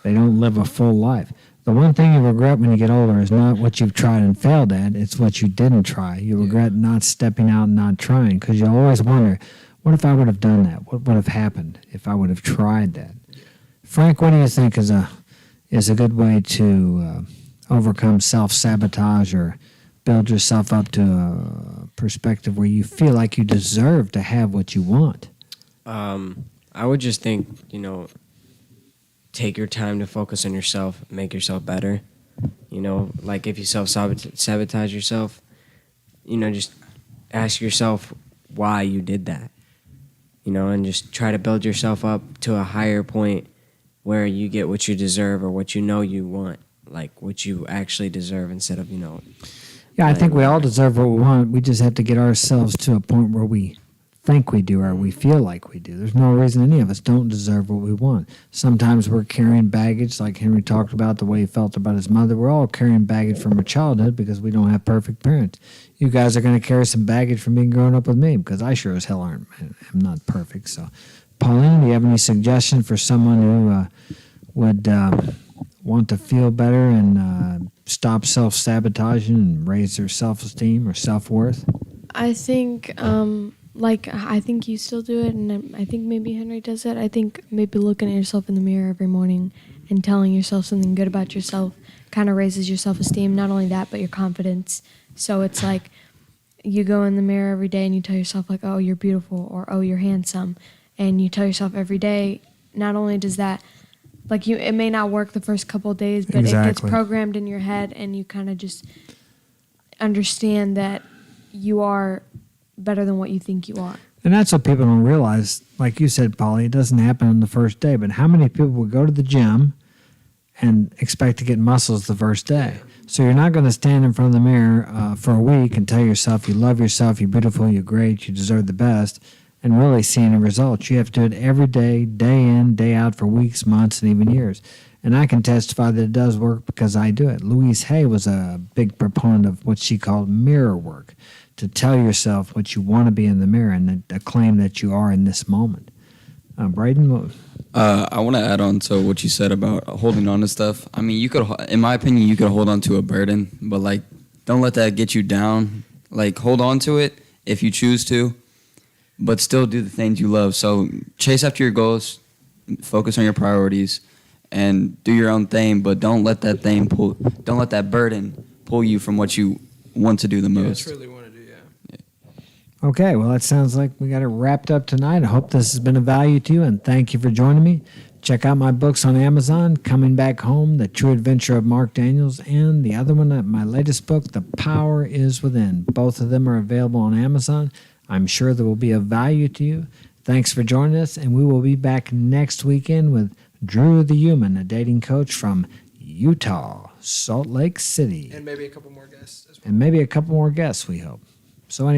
They don't live a full life. The one thing you regret when you get older is not what you've tried and failed at, it's what you didn't try. You regret not stepping out and not trying because you'll always wonder, what if I would have done that? What would have happened if I would have tried that? Frank, what do you think is a good way to overcome self-sabotage or build yourself up to a perspective where you feel like you deserve to have what you want? I would just think, take your time to focus on yourself, make yourself better. Like if you self-sabotage yourself, just ask yourself why you did that, and just try to build yourself up to a higher point where you get what you deserve or what you want. Like what you actually deserve instead of, Yeah, I think we all deserve what we want. We just have to get ourselves to a point where we think we do or we feel like we do. There's no reason any of us don't deserve what we want. Sometimes we're carrying baggage, like Henry talked about, the way he felt about his mother. We're all carrying baggage from our childhood because we don't have perfect parents. You guys are going to carry some baggage from being grown up with me because I sure as hell am not perfect. So, Pauline, do you have any suggestions for someone who would want to feel better and stop self-sabotaging and raise their self-esteem or self-worth? I think, I think you still do it, and I think maybe Henry does it. I think maybe looking at yourself in the mirror every morning and telling yourself something good about yourself kind of raises your self-esteem. Not only that, but your confidence. So it's like you go in the mirror every day and you tell yourself, like, oh, you're beautiful, or oh, you're handsome. And you tell yourself every day, not only does that, it may not work the first couple of days, but it gets programmed in your head, and you kind of just understand that you are better than what you think you are. And that's what people don't realize. Like you said, Polly, it doesn't happen on the first day, but how many people would go to the gym and expect to get muscles the first day? So you're not going to stand in front of the mirror for a week and tell yourself you love yourself, you're beautiful, you're great, you deserve the best, and really see any results. You have to do it every day, day in, day out for weeks, months, and even years. And I can testify that it does work because I do it. Louise Hay was a big proponent of what she called mirror work, to tell yourself what you want to be in the mirror and the claim that you are in this moment. Braden? I want to add on to what you said about holding on to stuff. I mean, you could, in my opinion, you could hold on to a burden, but don't let that get you down. Hold on to it if you choose to, but still do the things you love. So chase after your goals, focus on your priorities, and do your own thing. But don't let that burden pull you from what you want to do the most. Yeah, truly want to do. Yeah. Okay, well, that sounds like we got it wrapped up tonight. I hope this has been of value to you, and thank you for joining me. Check out my books on Amazon, Coming Back Home, The True Adventure of Mark Daniels, and the other one, my latest book, The Power is Within. Both of them are available on Amazon. I'm sure they will be of value to you. Thanks for joining us, and we will be back next weekend with Drew the Human, a dating coach from Utah, Salt Lake City. And maybe a couple more guests as well. And maybe a couple more guests, we hope. So anyway.